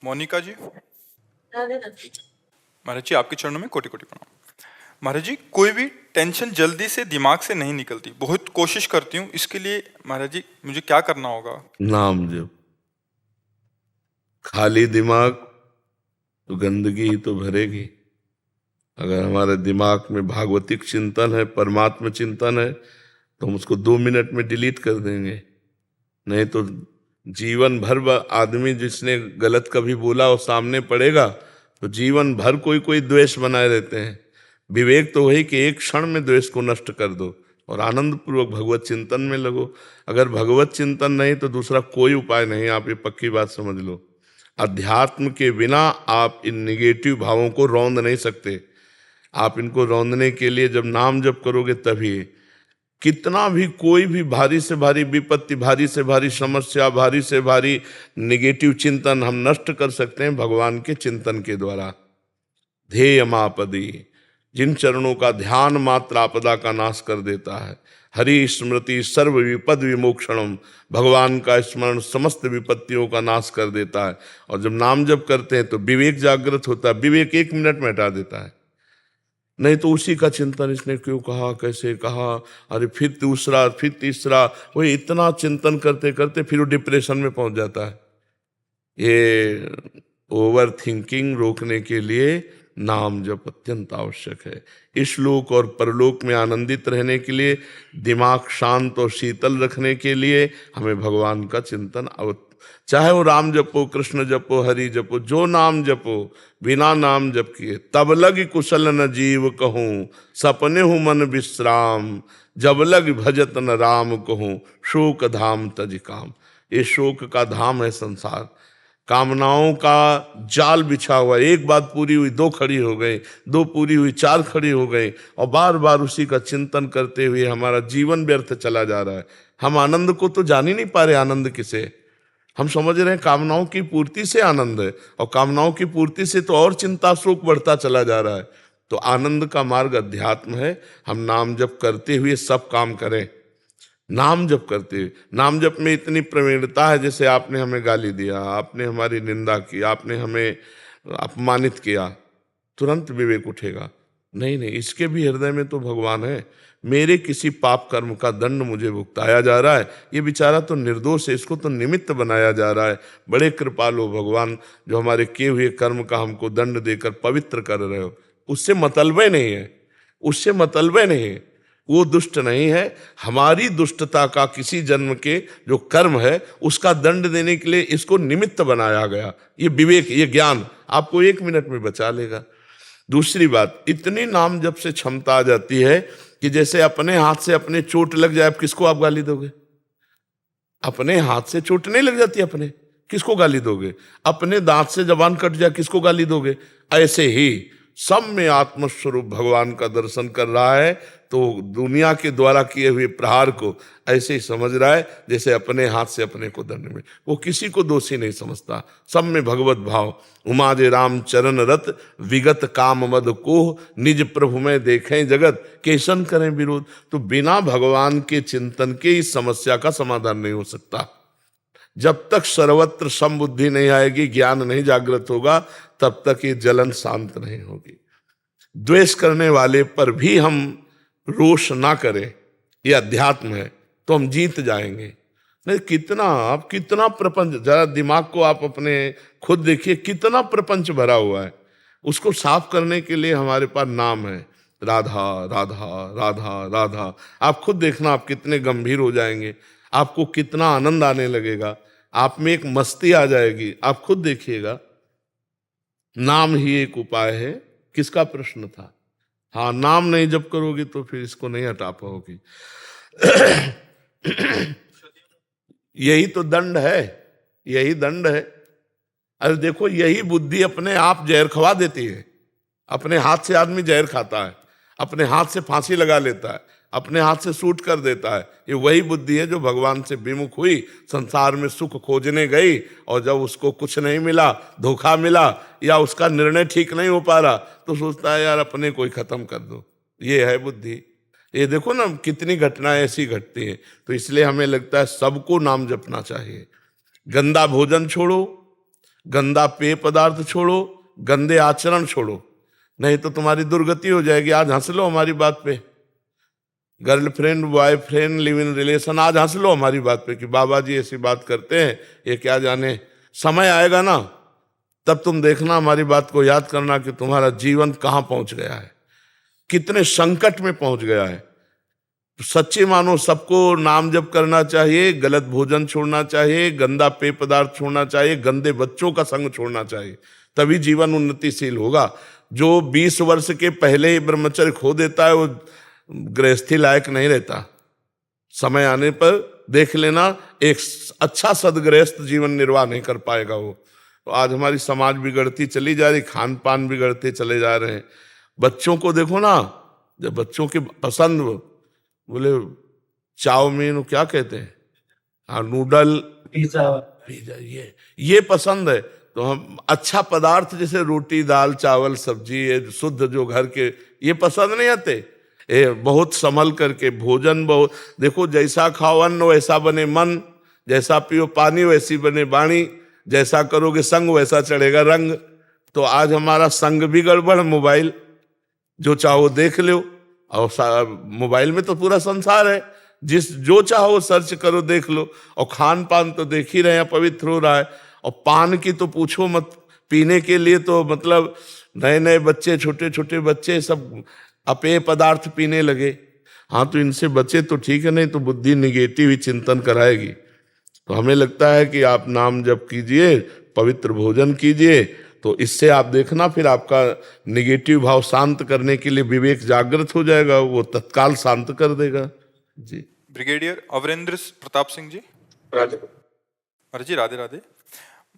मोनिका जी, राधे राधे। महाराज जी आपके चरणों में कोटि कोटि प्रणाम। महाराज जी, कोई भी टेंशन जल्दी से दिमाग से नहीं निकलती, बहुत कोशिश करती हूँ, इसके लिए महाराज जी मुझे क्या करना होगा? नाम जप। खाली दिमाग तो गंदगी ही तो भरेगी। अगर हमारे दिमाग में भागवतिक चिंतन है, परमात्मा चिंतन है, तो हम उसको 2 मिनट में डिलीट कर देंगे। नहीं तो जीवन भर आदमी जिसने गलत कभी बोला वो सामने पड़ेगा, तो जीवन भर कोई कोई द्वेष बनाए रहते हैं। विवेक तो वही कि एक क्षण में द्वेष को नष्ट कर दो और आनंद पूर्वक भगवत चिंतन में लगो। अगर भगवत चिंतन नहीं तो दूसरा कोई उपाय नहीं, आप ये पक्की बात समझ लो। अध्यात्म के बिना आप इन निगेटिव भावों को रौंद नहीं सकते। आप इनको रौंदने के लिए जब नाम जप करोगे तभी, कितना भी कोई भी भारी से भारी विपत्ति, भारी से भारी समस्या, भारी से भारी निगेटिव चिंतन हम नष्ट कर सकते हैं भगवान के चिंतन के द्वारा। ध्येय मापदी, जिन चरणों का ध्यान मात्र आपदा का नाश कर देता है। हरि स्मृति सर्व विपद विमोक्षणम, भगवान का स्मरण समस्त विपत्तियों का नाश कर देता है। और जब नाम जप करते हैं तो विवेक जागृत होता है, विवेक 1 मिनट में हटा देता है। नहीं तो उसी का चिंतन, इसने क्यों कहा, कैसे कहा, अरे फिर दूसरा, फिर तीसरा, वो इतना चिंतन करते करते फिर वो डिप्रेशन में पहुंच जाता है। ये ओवर थिंकिंग रोकने के लिए नाम जप अत्यंत आवश्यक है। इस लोक और परलोक में आनंदित रहने के लिए, दिमाग शांत और शीतल रखने के लिए हमें भगवान का चिंतन चाहे वो राम जपो, कृष्ण जपो, हरि जपो, जो नाम जपो, बिना नाम जप किए तब लग कुशल न जीव कहूँ, सपने हूँ मन विश्राम, जब लग भजत न राम कहूँ, शोक धाम तज काम। ये शोक का धाम है संसार, कामनाओं का जाल बिछा हुआ। एक बात पूरी हुई 2 खड़ी हो गई, 2 पूरी हुई 4 खड़ी हो गई, और बार बार उसी का चिंतन करते हुए हमारा जीवन व्यर्थ चला जा रहा है। हम आनंद को तो जान ही नहीं पा रहे। आनंद किसे? हम समझ रहे हैं कामनाओं की पूर्ति से आनंद है, और कामनाओं की पूर्ति से तो और चिंता शोक बढ़ता चला जा रहा है। तो आनंद का मार्ग अध्यात्म है। हम नाम जप करते हुए सब काम करें। नाम जप करते हुए, नाम जप में इतनी प्रवीणता है, जैसे आपने हमें गाली दिया, आपने हमारी निंदा की, आपने हमें अपमानित किया, तुरंत विवेक उठेगा, नहीं नहीं, इसके भी हृदय में तो भगवान है। मेरे किसी पाप कर्म का दंड मुझे भुगताया जा रहा है, ये बेचारा तो निर्दोष है, इसको तो निमित्त बनाया जा रहा है। बड़े कृपालु भगवान, जो हमारे किए हुए कर्म का हमको दंड देकर पवित्र कर रहे हो। उससे मतलबे नहीं है, उससे मतलबे नहीं है, वो दुष्ट नहीं है। हमारी दुष्टता का किसी जन्म के जो कर्म है उसका दंड देने के लिए इसको निमित्त बनाया गया। ये विवेक, ये ज्ञान आपको 1 मिनट में बचा लेगा। दूसरी बात, इतनी नाम जप से क्षमता आ जाती है कि जैसे अपने हाथ से अपने चोट लग जाए, अब किसको आप गाली दोगे? अपने हाथ से चोट नहीं लग जाती, अपने किसको गाली दोगे? अपने दांत से जबान कट जाए, किसको गाली दोगे? ऐसे ही सब में आत्मस्वरूप भगवान का दर्शन कर रहा है, तो दुनिया के द्वारा किए हुए प्रहार को ऐसे ही समझ रहा है जैसे अपने हाथ से अपने को दंड में। वो किसी को दोषी नहीं समझता, सब में भगवत भाव। उमा जे राम चरण रत, विगत काम मद कोह, निज प्रभु में देखें जगत, केशन करें विरोध। तो बिना भगवान के चिंतन के इस समस्या का समाधान नहीं हो सकता। जब तक सर्वत्र समबुद्धि नहीं आएगी, ज्ञान नहीं जागृत होगा, तब तक ये जलन शांत नहीं होगी। द्वेष करने वाले पर भी हम रोष ना करें, ये अध्यात्म है, तो हम जीत जाएंगे। नहीं, कितना प्रपंच, जरा दिमाग को आप अपने खुद देखिए, कितना प्रपंच भरा हुआ है। उसको साफ करने के लिए हमारे पास नाम है, राधा राधा राधा राधा। आप खुद देखना, आप कितने गंभीर हो जाएंगे, आपको कितना आनंद आने लगेगा, आप में एक मस्ती आ जाएगी। आप खुद देखिएगा, नाम ही एक उपाय है। किसका प्रश्न था? हाँ, नाम नहीं जप करोगी तो फिर इसको नहीं हटा पाओगी। यही तो दंड है, यही दंड है। अरे देखो, यही बुद्धि अपने आप जहर खवा देती है। अपने हाथ से आदमी जहर खाता है, अपने हाथ से फांसी लगा लेता है, अपने हाथ से शूट कर देता है। ये वही बुद्धि है जो भगवान से विमुख हुई, संसार में सुख खोजने गई, और जब उसको कुछ नहीं मिला, धोखा मिला, या उसका निर्णय ठीक नहीं हो पा रहा, तो सोचता है यार अपने को ही खत्म कर दो। ये है बुद्धि। ये देखो ना, कितनी घटनाएं ऐसी घटती हैं। तो इसलिए हमें लगता है सबको नाम जपना चाहिए। गंदा भोजन छोड़ो, गंदा पेय पदार्थ छोड़ो, गंदे आचरण छोड़ो, नहीं तो तुम्हारी दुर्गति हो जाएगी। आज हंस लो हमारी बात पे, girlfriend boyfriend live in relation, आज हंस लो हमारी बात पे कि बाबा जी ऐसी बात करते हैं, ये क्या जाने। समय आएगा ना, तब तुम देखना, हमारी बात को याद करना कि तुम्हारा जीवन कहाँ पहुंच गया है, कितने संकट में पहुंच गया है। सच्ची मानो सबको नाम जप करना चाहिए, गलत भोजन छोड़ना चाहिए, गंदा पेय पदार्थ छोड़ना चाहिए, गंदे बच्चों का संग छोड़ना चाहिए, तभी जीवन उन्नतिशील होगा। जो 20 वर्ष के पहले ही ब्रह्मचर्य खो देता है वो गृहस्थी लायक नहीं रहता। समय आने पर देख लेना, एक अच्छा सदगृहस्थ जीवन निर्वाह नहीं कर पाएगा वो। तो आज हमारी समाज बिगड़ती चली जा रही, खान पान बिगड़ते चले जा रहे हैं। बच्चों को देखो ना, जब बच्चों की पसंद बोले चाउमीन, क्या कहते हैं, हाँ नूडल, पिज्जा, ये पसंद है, तो हम अच्छा पदार्थ जैसे रोटी दाल चावल सब्जी, ये शुद्ध जो घर के, ये पसंद नहीं आते। ये बहुत संभल करके भोजन, बहुत देखो, जैसा खाओ अन्न वैसा बने मन, जैसा पियो पानी वैसी बने वाणी, जैसा करोगे संग वैसा चढ़ेगा रंग। तो आज हमारा संग भी गड़बड़, मोबाइल जो चाहो देख लो, और मोबाइल में तो पूरा संसार है, जो चाहो सर्च करो देख लो। और खान पान तो देख ही रहे हैं, पवित्र हो रहा है। और पान की तो पूछो मत, पीने के लिए तो मतलब नए नए बच्चे, छोटे छोटे बच्चे सब अपेय पदार्थ पीने लगे। हाँ, तो इनसे बचे तो ठीक है, नहीं तो बुद्धि निगेटिव ही चिंतन कराएगी। तो हमें लगता है कि आप नाम जप कीजिए, पवित्र भोजन कीजिए, तो इससे आप देखना फिर आपका निगेटिव भाव शांत करने के लिए विवेक जागृत हो जाएगा, वो तत्काल शांत कर देगा। जी। ब्रिगेडियर अवरेंद्र प्रताप सिंह जी। महाराज जी राधे राधे।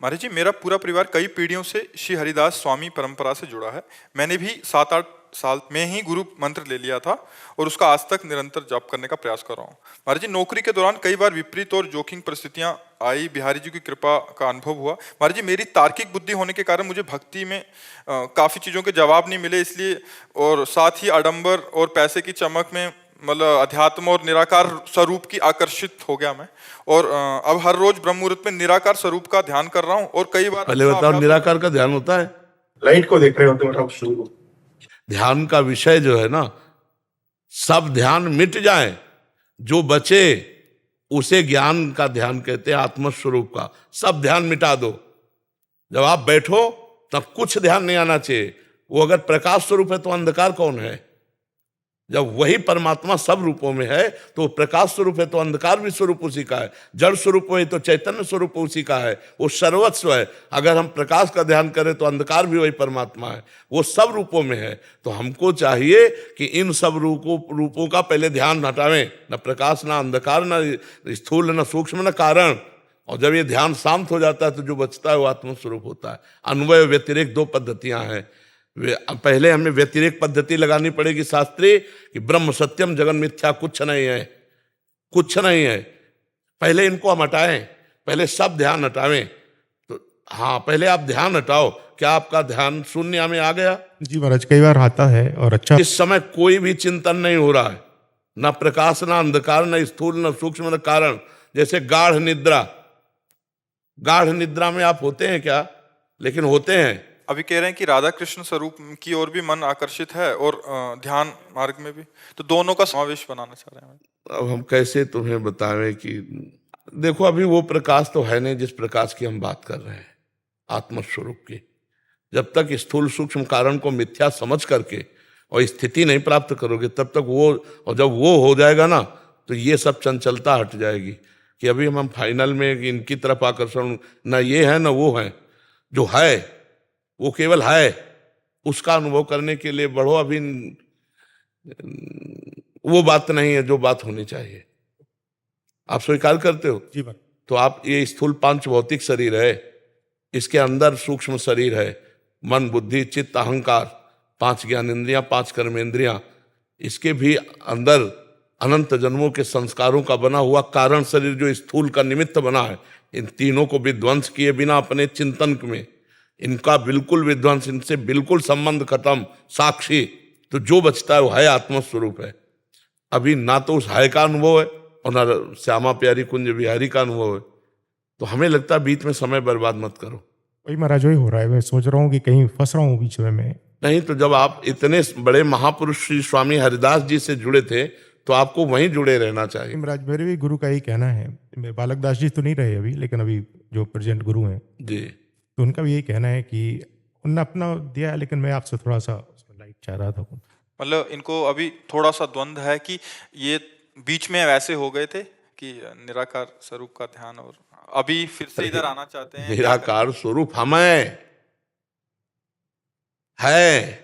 महाराज जी, मेरा पूरा परिवार कई पीढ़ियों से श्री हरिदास स्वामी परंपरा से जुड़ा है। मैंने भी 7-8 साल में ही गुरु मंत्र ले लिया था और उसका आज तक निरंतर जप करने का प्रयास कर रहा हूँ। महाराज जी, नौकरी के दौरान कई बार विपरीत और जोखिम परिस्थितियां आई, बिहारी जी की कृपा का अनुभव हुआ। महाराज जी, मेरी तार्किक बुद्धि होने के कारण मुझे भक्ति में काफी चीजों के जवाब नहीं मिले, इसलिए, और साथ ही आडंबर और पैसे की चमक में मतलब अध्यात्म और निराकार स्वरूप की आकर्षित हो गया मैं। और अब हर रोज ब्रह्म मुहूर्त में निराकार स्वरूप का ध्यान कर रहा हूँ। और कई बार पहले बताओ, निराकार का ध्यान होता है? लाइट को देख रहे होते हो। ध्यान का विषय जो है ना, सब ध्यान मिट जाए, जो बचे उसे ज्ञान का ध्यान कहते हैं, आत्मस्वरूप का। सब ध्यान मिटा दो, जब आप बैठो तब कुछ ध्यान नहीं आना चाहिए। वो अगर प्रकाश स्वरूप है तो अंधकार कौन है? जब वही परमात्मा सब रूपों में है तो प्रकाश स्वरूप है, तो अंधकार भी स्वरूप उसी का है। जड़ स्वरूप है तो चैतन्य स्वरूप उसी का है, वो सर्वस्व है। अगर हम प्रकाश का ध्यान करें तो अंधकार भी वही परमात्मा है, वो सब रूपों में है। तो हमको चाहिए कि इन सब रूपों का पहले ध्यान हटावें, न प्रकाश, न अंधकार, न स्थूल, न सूक्ष्म, न कारण। और जब ये ध्यान शांत हो जाता है तो जो बचता है वो आत्मस्वरूप होता है। अन्वय व्यतिरेक 2 पद्धतियां हैं। पहले हमें व्यतिरेक पद्धति लगानी पड़ेगी शास्त्रीय, कि ब्रह्म सत्यम जगन मिथ्या, कुछ नहीं है, कुछ नहीं है। पहले इनको हम हटाएं, पहले सब ध्यान हटावें। तो हाँ, पहले आप ध्यान हटाओ। क्या आपका ध्यान शून्य में आ गया? जी महाराज, कई बार आता है। और अच्छा, इस समय कोई भी चिंतन नहीं हो रहा है, ना प्रकाश, ना अंधकार, ना स्थूल, ना सूक्ष्म, ना कारण। जैसे गाढ़ निद्रा, गाढ़ निद्रा में आप होते हैं क्या? लेकिन होते हैं। अभी कह रहे हैं कि राधा कृष्ण स्वरूप की ओर भी मन आकर्षित है और ध्यान मार्ग में भी, तो दोनों का समावेश बनाना चाह रहे हैं। अब हम कैसे तुम्हें बतावें कि देखो, अभी वो प्रकाश तो है नहीं जिस प्रकाश की हम बात कर रहे हैं, आत्मस्वरूप की। जब तक स्थूल सूक्ष्म कारण को मिथ्या समझ करके और स्थिति नहीं प्राप्त करोगे तब तक वो, और जब वो हो जाएगा ना तो ये सब चंचलता हट जाएगी। कि अभी हम फाइनल में इनकी तरफ आकर्षण, ना ये है ना वो है, जो है वो केवल है, उसका अनुभव करने के लिए बढ़ो। अभी वो बात नहीं है जो बात होनी चाहिए। आप स्वीकार करते हो? जी महाराज। तो आप, ये स्थूल 5 भौतिक शरीर है, इसके अंदर सूक्ष्म शरीर है, मन बुद्धि चित्त अहंकार, 5 ज्ञानेंद्रियां, 5 कर्मेंद्रियां, इसके भी अंदर अनंत जन्मों के संस्कारों का बना हुआ कारण शरीर जो स्थूल का निमित्त बना है। इन तीनों को विध्वंस किए बिना अपने चिंतन में, इनका बिल्कुल विध्वंस, इनसे बिल्कुल संबंध खत्म, साक्षी, तो जो बचता है वो है आत्मस्वरूप है। अभी ना तो उस है का अनुभव है और ना श्यामा प्यारी कुंज बिहारी का अनुभव है। तो हमें लगता है बीच में समय बर्बाद मत करो। वही महाराज वही हो रहा है। मैं सोच रहा हूँ कि कहीं फंस रहा हूँ बीच में मैं। नहीं तो जब आप इतने बड़े महापुरुष श्री स्वामी हरिदास जी से जुड़े थे तो आपको वहीं जुड़े रहना चाहिए। महाराज मेरे भी गुरु का यही कहना है। मैं बालक दास जी तो नहीं रहे अभी, लेकिन अभी जो प्रेजेंट गुरु हैं जी तो उनका भी यही कहना है कि उनने अपना दिया है, लेकिन मैं आपसे थोड़ा सा लाइट चाह रहा था। मतलब इनको अभी थोड़ा सा द्वंद्व है कि ये बीच में वैसे हो गए थे कि निराकार स्वरूप का ध्यान, और अभी फिर से इधर आना चाहते हैं। निराकार स्वरूप हमें है,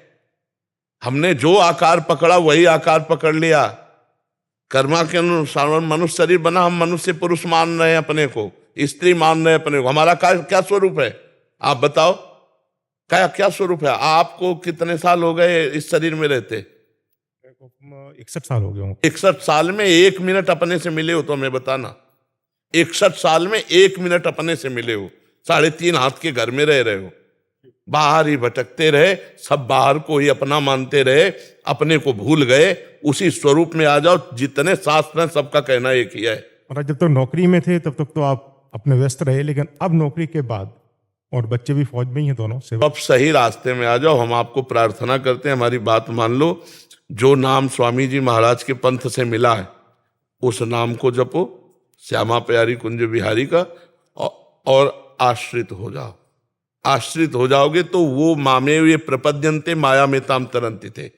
हमने जो आकार पकड़ा वही आकार पकड़ लिया। कर्मा के अनुसार मनुष्य शरीर बना, हम मनुष्य पुरुष मान रहे हैं अपने को, स्त्री मान रहे हैं अपने को। हमारा क्या स्वरूप है आप बताओ, क्या स्वरूप है? आपको कितने साल हो गए इस शरीर में रहते? 61 साल हो गए होंगे। 61 साल में 1 मिनट अपने से मिले हो तो हमें बताना। 61 साल में 1 मिनट अपने से मिले हो? 3.5 हाथ के घर में रह रहे हो, बाहर ही भटकते रहे, सब बाहर को ही अपना मानते रहे, अपने को भूल गए। उसी स्वरूप में आ जाओ। जितने शास्त्र हैं सबका कहना एक ही है। और जब तक नौकरी में थे तब तक तो आप अपने व्यस्त रहे, लेकिन अब नौकरी के बाद, और बच्चे भी फौज में ही हैं दोनों से, अब सही रास्ते में आ जाओ। हम आपको प्रार्थना करते हैं, हमारी बात मान लो। जो नाम स्वामी जी महाराज के पंथ से मिला है उस नाम को जपो, श्यामा प्यारी कुंज बिहारी का, और आश्रित हो जाओ। आश्रित हो जाओगे तो वो मामे ये प्रपद्यंते माया में ताम तरंती थे।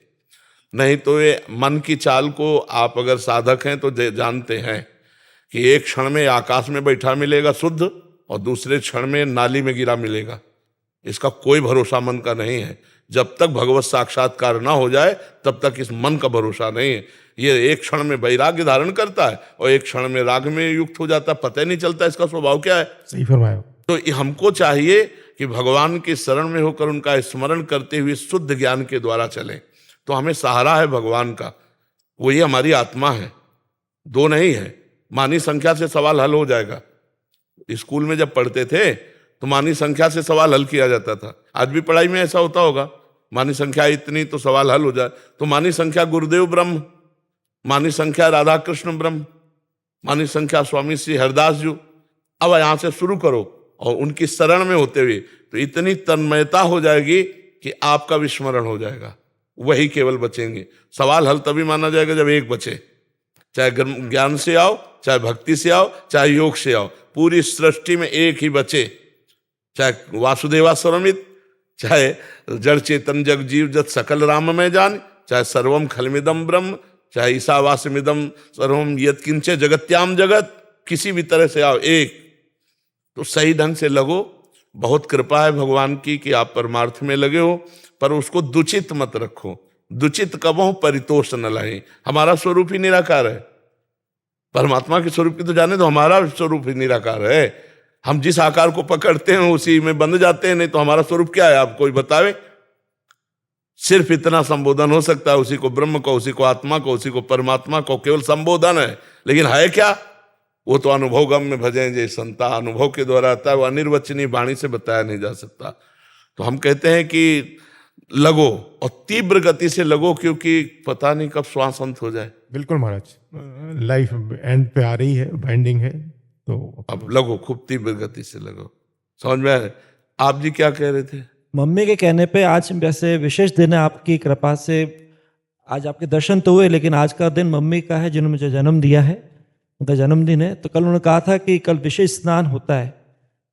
नहीं तो ये मन की चाल को आप अगर साधक हैं तो जानते हैं कि एक क्षण में आकाश में बैठा मिलेगा शुद्ध, और दूसरे क्षण में नाली में गिरा मिलेगा। इसका कोई भरोसा मन का नहीं है। जब तक भगवत साक्षात्कार ना हो जाए तब तक इस मन का भरोसा नहीं है। ये एक क्षण में वैराग्य धारण करता है और एक क्षण में राग में युक्त हो जाता है, पता ही नहीं चलता इसका स्वभाव क्या है। सही फरमाया। तो हमको चाहिए कि भगवान की शरण में होकर उनका स्मरण करते हुए शुद्ध ज्ञान के द्वारा चलें। तो हमें सहारा है भगवान का, वही हमारी आत्मा है, दो नहीं है। मानी संख्या से सवाल हल हो जाएगा। स्कूल में जब पढ़ते थे तो मानी संख्या से सवाल हल किया जाता था। आज भी पढ़ाई में ऐसा होता होगा, मानी संख्या इतनी तो सवाल हल हो जाए। तो मानी संख्या गुरुदेव ब्रह्म, मानी संख्या राधा कृष्ण ब्रह्म, मानी संख्या स्वामी श्री हरिदास जी। अब यहां से शुरू करो और उनकी शरण में होते हुए तो इतनी तन्मयता हो जाएगी कि आपका विस्मरण हो जाएगा। वही केवल बचेंगे। सवाल हल तभी माना जाएगा जब एक बचे, चाहे ज्ञान से आओ, चाहे भक्ति से आओ, चाहे योग से आओ, पूरी सृष्टि में एक ही बचे। चाहे वासुदेवा स्वरमित, चाहे जड़ चेतन जग जीव जत सकल राम में जान, चाहे सर्वम खलमिदम ब्रह्म, चाहे ईशावासमिदम सर्वम यत किंचे जगत्याम जगत, किसी भी तरह से आओ एक। तो सही ढंग से लगो। बहुत कृपा है भगवान की कि आप परमार्थ में लगे हो, पर उसको दुचित मत रखो। दुचित कबो परितोष न लाए। हमारा स्वरूप ही निराकार है। परमात्मा के स्वरूप की तो जाने तो हमारा स्वरूप ही निराकार है। हम जिस आकार को पकड़ते हैं उसी में बंध जाते हैं। नहीं तो हमारा स्वरूप क्या है आप कोई बतावे। सिर्फ इतना संबोधन हो सकता है, उसी को ब्रह्म को, उसी को आत्मा को, उसी को परमात्मा को, केवल संबोधन है। लेकिन है क्या? वो तो अनुभव गम में भजें जय संता, अनुभव के द्वारा आता है। वो अनिर्वचनीय वाणी से बताया नहीं जा सकता। तो हम कहते हैं कि लगो और तीव्र गति से लगो, क्योंकि पता नहीं कब श्वास अंत हो जाए। बिल्कुल महाराज, लाइफ एंड पे आ रही है, बाइंडिंग है, तो अब लगो, खूब तीव्र गति से लगो। समझ में आए? आप जी क्या कह रहे थे? मम्मी के कहने पे आज वैसे विशेष दिन है, आपकी कृपा से आज आपके दर्शन तो हुए, लेकिन आज का दिन मम्मी का है जिन्होंने मुझे जन्म दिया है, उनका जन्मदिन है। तो कल उन्होंने कहा था कि कल विशेष स्नान होता है,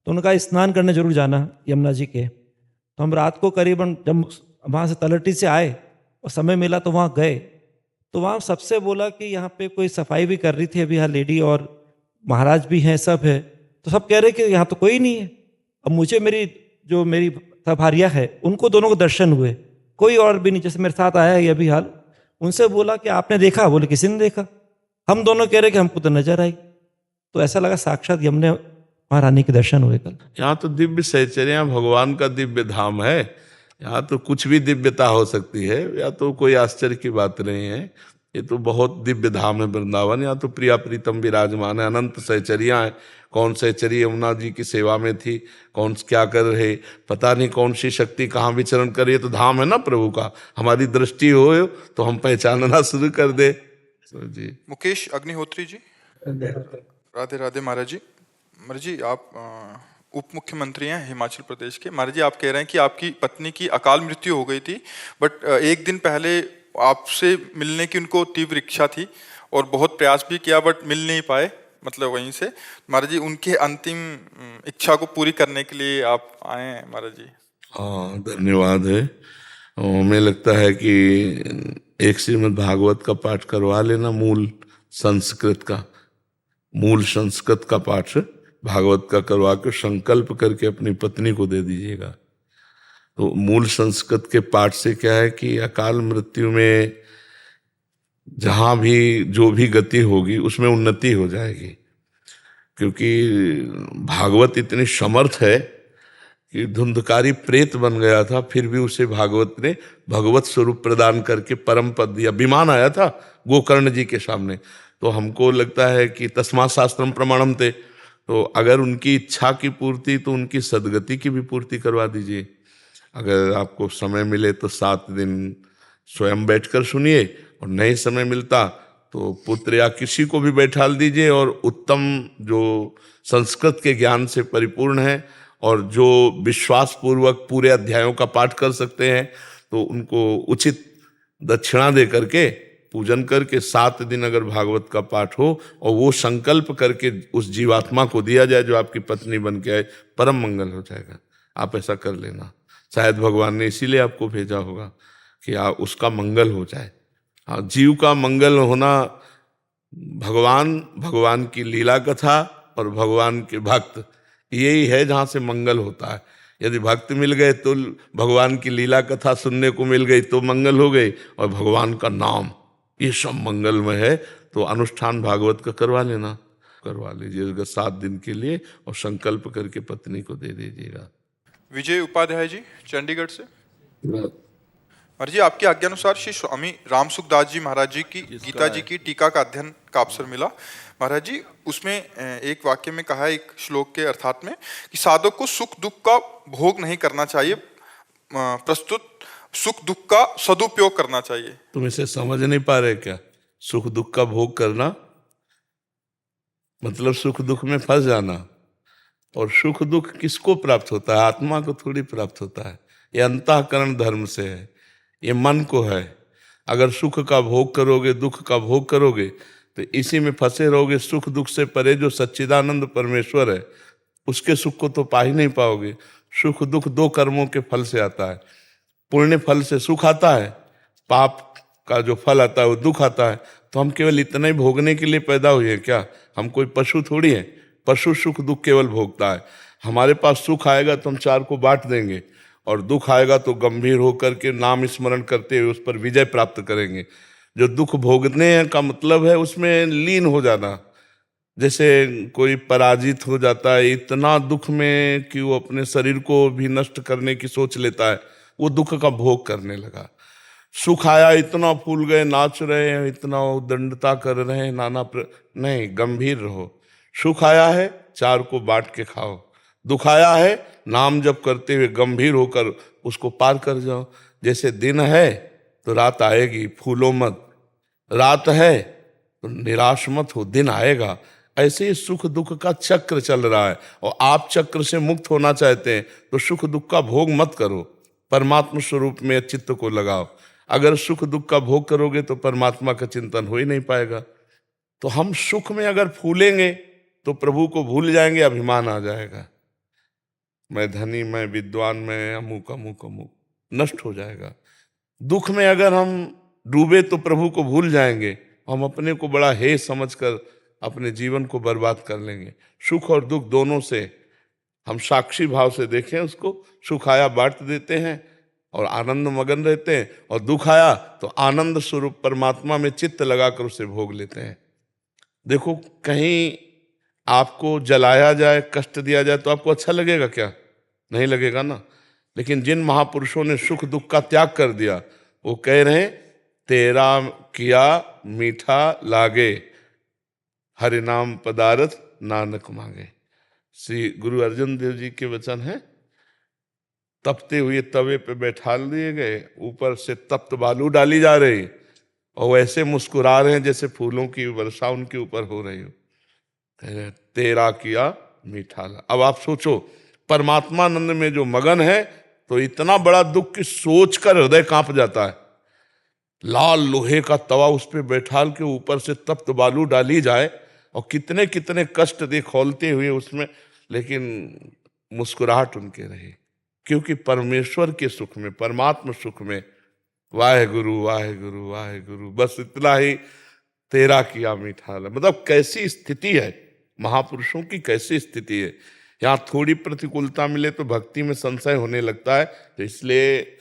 तो उनका स्नान करने जरूर जाना यमुना जी के। तो हम रात को करीबन जब वहाँ से तलहटी से आए और समय मिला तो वहाँ गए, तो वहाँ सबसे बोला कि यहाँ पे कोई सफाई भी कर रही थी अभी, यहाँ लेडी और महाराज भी हैं, सब है। तो सब कह रहे कि यहाँ तो कोई नहीं है। अब मुझे मेरी भारिया है, उनको दोनों को दर्शन हुए, कोई और भी नहीं। जैसे मेरे साथ आया है अभी हाल, उनसे बोला कि आपने देखा? बोले किसी ने देखा। हम दोनों कह रहे कि हमको तो नजर आई। तो ऐसा लगा साक्षात यमुना महारानी के दर्शन हुए कल। यहाँ तो दिव्य सहचर्या भगवान का दिव्य धाम है। यहाँ तो कुछ भी दिव्यता हो सकती है, या तो कोई आश्चर्य की बात नहीं है। ये तो बहुत दिव्य धाम है वृंदावन। यहाँ तो प्रिया प्रीतम विराजमान है, अनंत सहचर्या है। कौन सहचरी यमुना जी की सेवा में थी, कौन क्या कर रहे, पता नहीं कौन सी शक्ति कहाँ विचरण कर रही है। तो धाम है ना प्रभु का। हमारी दृष्टि हो तो हम पहचानना शुरू कर दे। जी मुकेश अग्निहोत्री जी, राधे राधे महाराज जी। महाराज जी, आप उप मुख्यमंत्री हैं हिमाचल प्रदेश के। महाराज जी, आप कह रहे हैं कि आपकी पत्नी की अकाल मृत्यु हो गई थी, बट एक दिन पहले आपसे मिलने की उनको तीव्र इच्छा थी और बहुत प्रयास भी किया, बट मिल नहीं पाए, मतलब वहीं से। महाराज जी, उनके अंतिम इच्छा को पूरी करने के लिए आप आए हैं महाराज जी। हाँ, धन्यवाद है। हमें लगता है कि एक श्रीमद् भागवत का पाठ करवा लेना, मूल संस्कृत का पाठ भागवत का करवा के संकल्प करके अपनी पत्नी को दे दीजिएगा। तो मूल संस्कृत के पाठ से क्या है कि अकाल मृत्यु में जहां भी जो भी गति होगी उसमें उन्नति हो जाएगी, क्योंकि भागवत इतनी समर्थ है कि धुंधकारी प्रेत बन गया था, फिर भी उसे भागवत ने भगवत स्वरूप प्रदान करके परम पद दिया। विमान आया था गोकर्ण जी के सामने, तो हमको लगता है कि तस्मात् शास्त्रम प्रमाणम थे, तो अगर उनकी इच्छा की पूर्ति तो उनकी सदगति की भी पूर्ति करवा दीजिए। अगर आपको समय मिले तो 7 दिन स्वयं बैठकर सुनिए, और नहीं समय मिलता तो पुत्र या किसी को भी बैठा दीजिए, और उत्तम जो संस्कृत के ज्ञान से परिपूर्ण है और जो विश्वास पूर्वक पूरे अध्यायों का पाठ कर सकते हैं, तो उनको उचित दक्षिणा दे करके पूजन करके 7 दिन अगर भागवत का पाठ हो और वो संकल्प करके उस जीवात्मा को दिया जाए जो आपकी पत्नी बन के आए, परम मंगल हो जाएगा। आप ऐसा कर लेना। शायद भगवान ने इसीलिए आपको भेजा होगा कि उसका मंगल हो जाए। हाँ, जीव का मंगल होना, भगवान की लीला कथा और भगवान के भक्त, यही है जहाँ से मंगल होता है। यदि भक्त मिल गए तो भगवान की लीला कथा सुनने को मिल गई तो मंगल हो गई, और भगवान का नाम, ये सब मंगलमय है। तो अनुष्ठान भागवत का करवा लीजिए 7 दिन के लिए, और संकल्प करके पत्नी को दे दीजिएगा। विजय उपाध्याय जी, चंडीगढ़ से। महाराज जी, आपकी आज्ञानुसार श्री स्वामी राम सुखदास जी महाराज जी की गीता जी की टीका का अध्ययन का अवसर मिला। महाराज जी, उसमें एक वाक्य में कहा है, एक श्लोक के अर्थात में, कि साधक को सुख दुख का भोग नहीं करना चाहिए, प्रस्तुत सुख दुख का सदुपयोग करना चाहिए। तुम इसे समझ नहीं पा रहे क्या? सुख दुख का भोग करना मतलब सुख दुख में फंस जाना। और सुख दुख किसको प्राप्त होता है? आत्मा को थोड़ी प्राप्त होता है। ये अंतःकरण धर्म से है, ये मन को है। अगर सुख का भोग करोगे, दुख का भोग करोगे, तो इसी में फंसे रहोगे। सुख दुख से परे जो सच्चिदानंद परमेश्वर है, उसके सुख को तो पा ही नहीं पाओगे। सुख दुख 2 कर्मों के फल से आता है। पुण्य फल से सुख आता है, पाप का जो फल आता है वो दुख आता है। तो हम केवल इतना ही भोगने के लिए पैदा हुए हैं क्या? हम कोई पशु थोड़ी हैं। पशु सुख दुख केवल भोगता है। हमारे पास सुख आएगा तो हम 4 को बांट देंगे, और दुख आएगा तो गंभीर होकर के नाम स्मरण करते हुए उस पर विजय प्राप्त करेंगे। जो दुख भोगने का मतलब है उसमें लीन हो जाना। जैसे कोई पराजित हो जाता है इतना दुख में कि वो अपने शरीर को भी नष्ट करने की सोच लेता है, वो दुख का भोग करने लगा। सुख आया, इतना फूल गए, नाच रहे हैं, इतना दंडता कर रहे हैं, नहीं, गंभीर रहो। सुख आया है, 4 को बांट के खाओ। दुख आया है, नाम जप करते हुए गंभीर होकर उसको पार कर जाओ। जैसे दिन है तो रात आएगी, फूलो मत। रात है तो निराश मत हो, दिन आएगा। ऐसे ही सुख दुख का चक्र चल रहा है, और आप चक्र से मुक्त होना चाहते हैं तो सुख दुख का भोग मत करो, परमात्मा स्वरूप में चित्त को लगाओ। अगर सुख दुख का भोग करोगे तो परमात्मा का चिंतन हो ही नहीं पाएगा। तो हम सुख में अगर फूलेंगे तो प्रभु को भूल जाएंगे, अभिमान आ जाएगा। मैं धनी, मैं विद्वान, मैं अमुक अमुक अमुक, नष्ट हो जाएगा। दुख में अगर हम डूबे तो प्रभु को भूल जाएंगे, हम अपने को बड़ा हे समझकर अपने जीवन को बर्बाद कर लेंगे। सुख और दुख दोनों से हम साक्षी भाव से देखें उसको। सुख आया बांट देते हैं और आनंद मगन रहते हैं, और दुख आया तो आनंद स्वरूप परमात्मा में चित्त लगाकर उसे भोग लेते हैं। देखो, कहीं आपको जलाया जाए, कष्ट दिया जाए तो आपको अच्छा लगेगा क्या? नहीं लगेगा ना। लेकिन जिन महापुरुषों ने सुख दुख का त्याग कर दिया, वो कह रहे हैं, तेरा किया मीठा लागे, हरि नाम पदारथ नानक मांगे। श्री गुरु अर्जुन देव जी के वचन है। तपते हुए तवे पे बैठा दिए गए, ऊपर से तप्त बालू डाली जा रही, और वैसे मुस्कुरा रहे हैं जैसे फूलों की वर्षा उनके ऊपर हो रही हो। तेरा किया मीठा। अब आप सोचो, परमात्मानंद में जो मगन है तो इतना बड़ा दुख कि सोचकर हृदय कांप जाता है। लाल लोहे का तवा उस पर बैठाल के ऊपर से तप्त बालू डाली जाए और कितने कितने कष्ट दे खौलते हुए उसमें, लेकिन मुस्कुराहट उनके रही, क्योंकि परमेश्वर के सुख में, परमात्मा सुख में वाहे गुरु वाहे गुरु वाहे गुरु, बस इतना ही तेरा किया मीठा। मतलब कैसी स्थिति है महापुरुषों की, कैसी स्थिति है। यहाँ थोड़ी प्रतिकूलता मिले तो भक्ति में संशय होने लगता है। तो इसलिए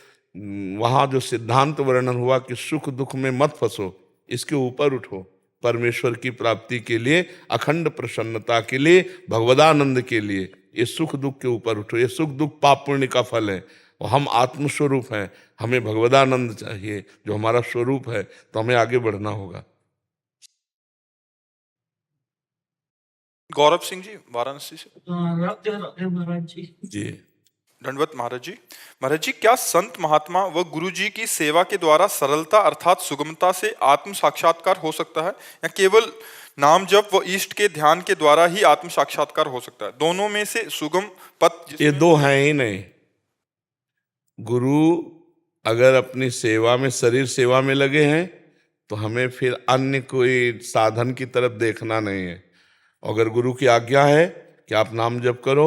वहाँ जो सिद्धांत वर्णन हुआ कि सुख दुख में मत फंसो, इसके ऊपर उठो, परमेश्वर की प्राप्ति के लिए, अखंड प्रसन्नता के लिए, भगवदानंद के लिए, ये सुख दुख के ऊपर उठो। ये सुख दुख पाप पुण्य का फल है और हम आत्मस्वरूप हैं, हमें भगवदानंद चाहिए जो हमारा स्वरूप है, तो हमें आगे बढ़ना होगा। गौरव सिंह जी वाराणसी से। राधे राधे महाराज जी। जी दंडवत महाराज जी। महाराज जी, क्या संत महात्मा व गुरु जी की सेवा के द्वारा सरलता अर्थात सुगमता से आत्म साक्षात्कार हो सकता है, या केवल नाम जप व इष्ट के ध्यान के द्वारा ही आत्म साक्षात्कार हो सकता है? दोनों में से सुगम पथ ये दो हैं ही नहीं। गुरु अगर अपनी सेवा में, शरीर सेवा में लगे हैं तो हमें फिर अन्य कोई साधन की तरफ देखना नहीं है। अगर गुरु की आज्ञा है कि आप नाम जप करो,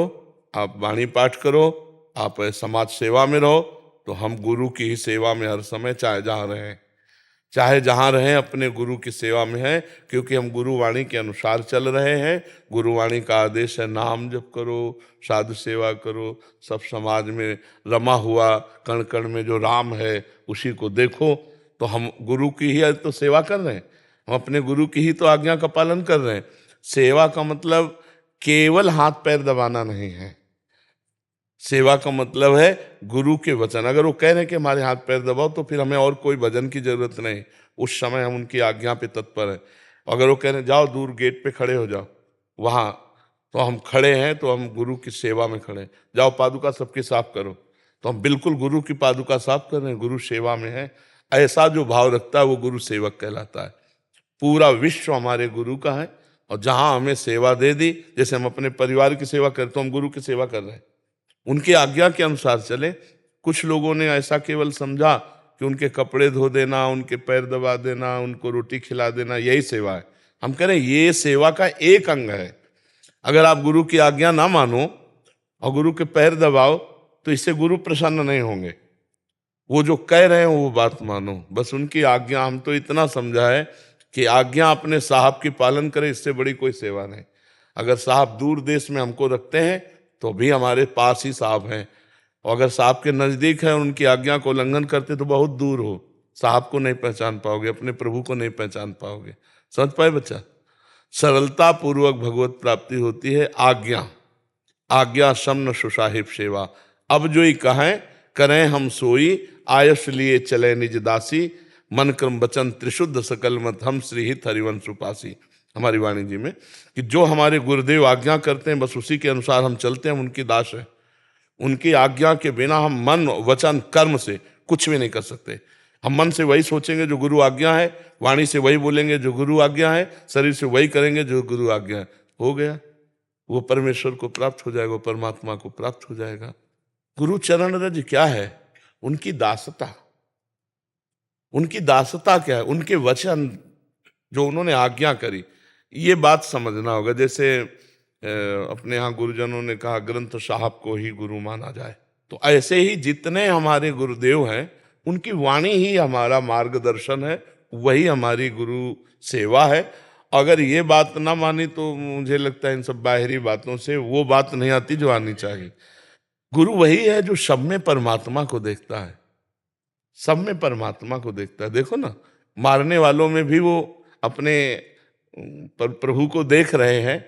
आप वाणी पाठ करो, आप समाज सेवा में रहो, तो हम गुरु की ही सेवा में हर समय चाहे जहाँ रहें अपने गुरु की सेवा में हैं, क्योंकि हम गुरुवाणी के अनुसार चल रहे हैं। गुरुवाणी का आदेश है नाम जप करो, साधु सेवा करो, सब समाज में रमा हुआ कण कण में जो राम है उसी को देखो। तो हम गुरु की ही तो सेवा कर रहे हैं, हम अपने गुरु की ही तो आज्ञा का पालन कर रहे हैं। सेवा का मतलब केवल हाथ पैर दबाना नहीं है। सेवा का मतलब है गुरु के वचन। अगर वो कह रहे हैं कि हमारे हाथ पैर दबाओ, तो फिर हमें और कोई भजन की जरूरत नहीं, उस समय हम उनकी आज्ञा पे तत्पर हैं। अगर वो कह रहे हैं जाओ दूर गेट पे खड़े हो जाओ, वहाँ तो हम खड़े हैं, तो हम गुरु की सेवा में खड़े हैं। जाओ पादुका सबकी साफ करो, तो हम बिल्कुल गुरु की पादुका साफ कर रहे हैं, गुरु सेवा में है। ऐसा जो भाव रखता है वो गुरु सेवक कहलाता है। पूरा विश्व हमारे गुरु का है, और जहाँ हमें सेवा दे दी, जैसे हम अपने परिवार की सेवा करते, तो हम गुरु की सेवा कर रहे हैं, उनकी आज्ञा के अनुसार चले। कुछ लोगों ने ऐसा केवल समझा कि उनके कपड़े धो देना, उनके पैर दबा देना, उनको रोटी खिला देना, यही सेवा है। हम कह रहे हैं ये सेवा का एक अंग है। अगर आप गुरु की आज्ञा ना मानो और गुरु के पैर दबाओ, तो इससे गुरु प्रसन्न नहीं होंगे। वो जो कह रहे हैं वो बात मानो, बस उनकी आज्ञा। हम तो इतना समझा है कि आज्ञा अपने साहब की पालन करें, इससे बड़ी कोई सेवा नहीं। अगर साहब दूर देश में हमको रखते हैं तो भी हमारे पास ही साहब हैं, और अगर साहब के नज़दीक है और उनकी आज्ञा को उल्लंघन करते तो बहुत दूर हो, साहब को नहीं पहचान पाओगे, अपने प्रभु को नहीं पहचान पाओगे। समझ पाए बच्चा? सरलता पूर्वक भगवत प्राप्ति होती है आज्ञा समन सुसाहिब सेवा। अब जो ही कहें करें हम सोई, आयस लिए चले निज दासी, मन क्रम वचन त्रिशुद्ध सकल मत, हम श्री हित हरिवंश उपासी। हमारी वाणी जी में कि जो हमारे गुरुदेव आज्ञा करते हैं बस उसी के अनुसार हम चलते हैं, उनकी दास है। उनकी आज्ञा के बिना हम मन वचन कर्म से कुछ भी नहीं कर सकते। हम मन से वही सोचेंगे जो गुरु आज्ञा है, वाणी से वही बोलेंगे जो गुरु आज्ञा है, शरीर से वही करेंगे जो गुरु आज्ञा है। हो गया, वो परमेश्वर को प्राप्त हो जाएगा, वो परमात्मा को प्राप्त हो जाएगा। गुरु चरण रज क्या है? उनकी दासता। उनकी दासता क्या है? उनके वचन जो उन्होंने आज्ञा करी, ये बात समझना होगा। जैसे अपने यहाँ गुरुजनों ने कहा ग्रंथ साहब को ही गुरु माना जाए, तो ऐसे ही जितने हमारे गुरुदेव हैं उनकी वाणी ही हमारा मार्गदर्शन है, वही हमारी गुरु सेवा है। अगर ये बात ना मानी तो मुझे लगता है इन सब बाहरी बातों से वो बात नहीं आती जो आनी चाहिए। गुरु वही है जो सब में परमात्मा को देखता है, सब में परमात्मा को देखता है। देखो ना, मारने वालों में भी वो अपने प्रभु को देख रहे हैं।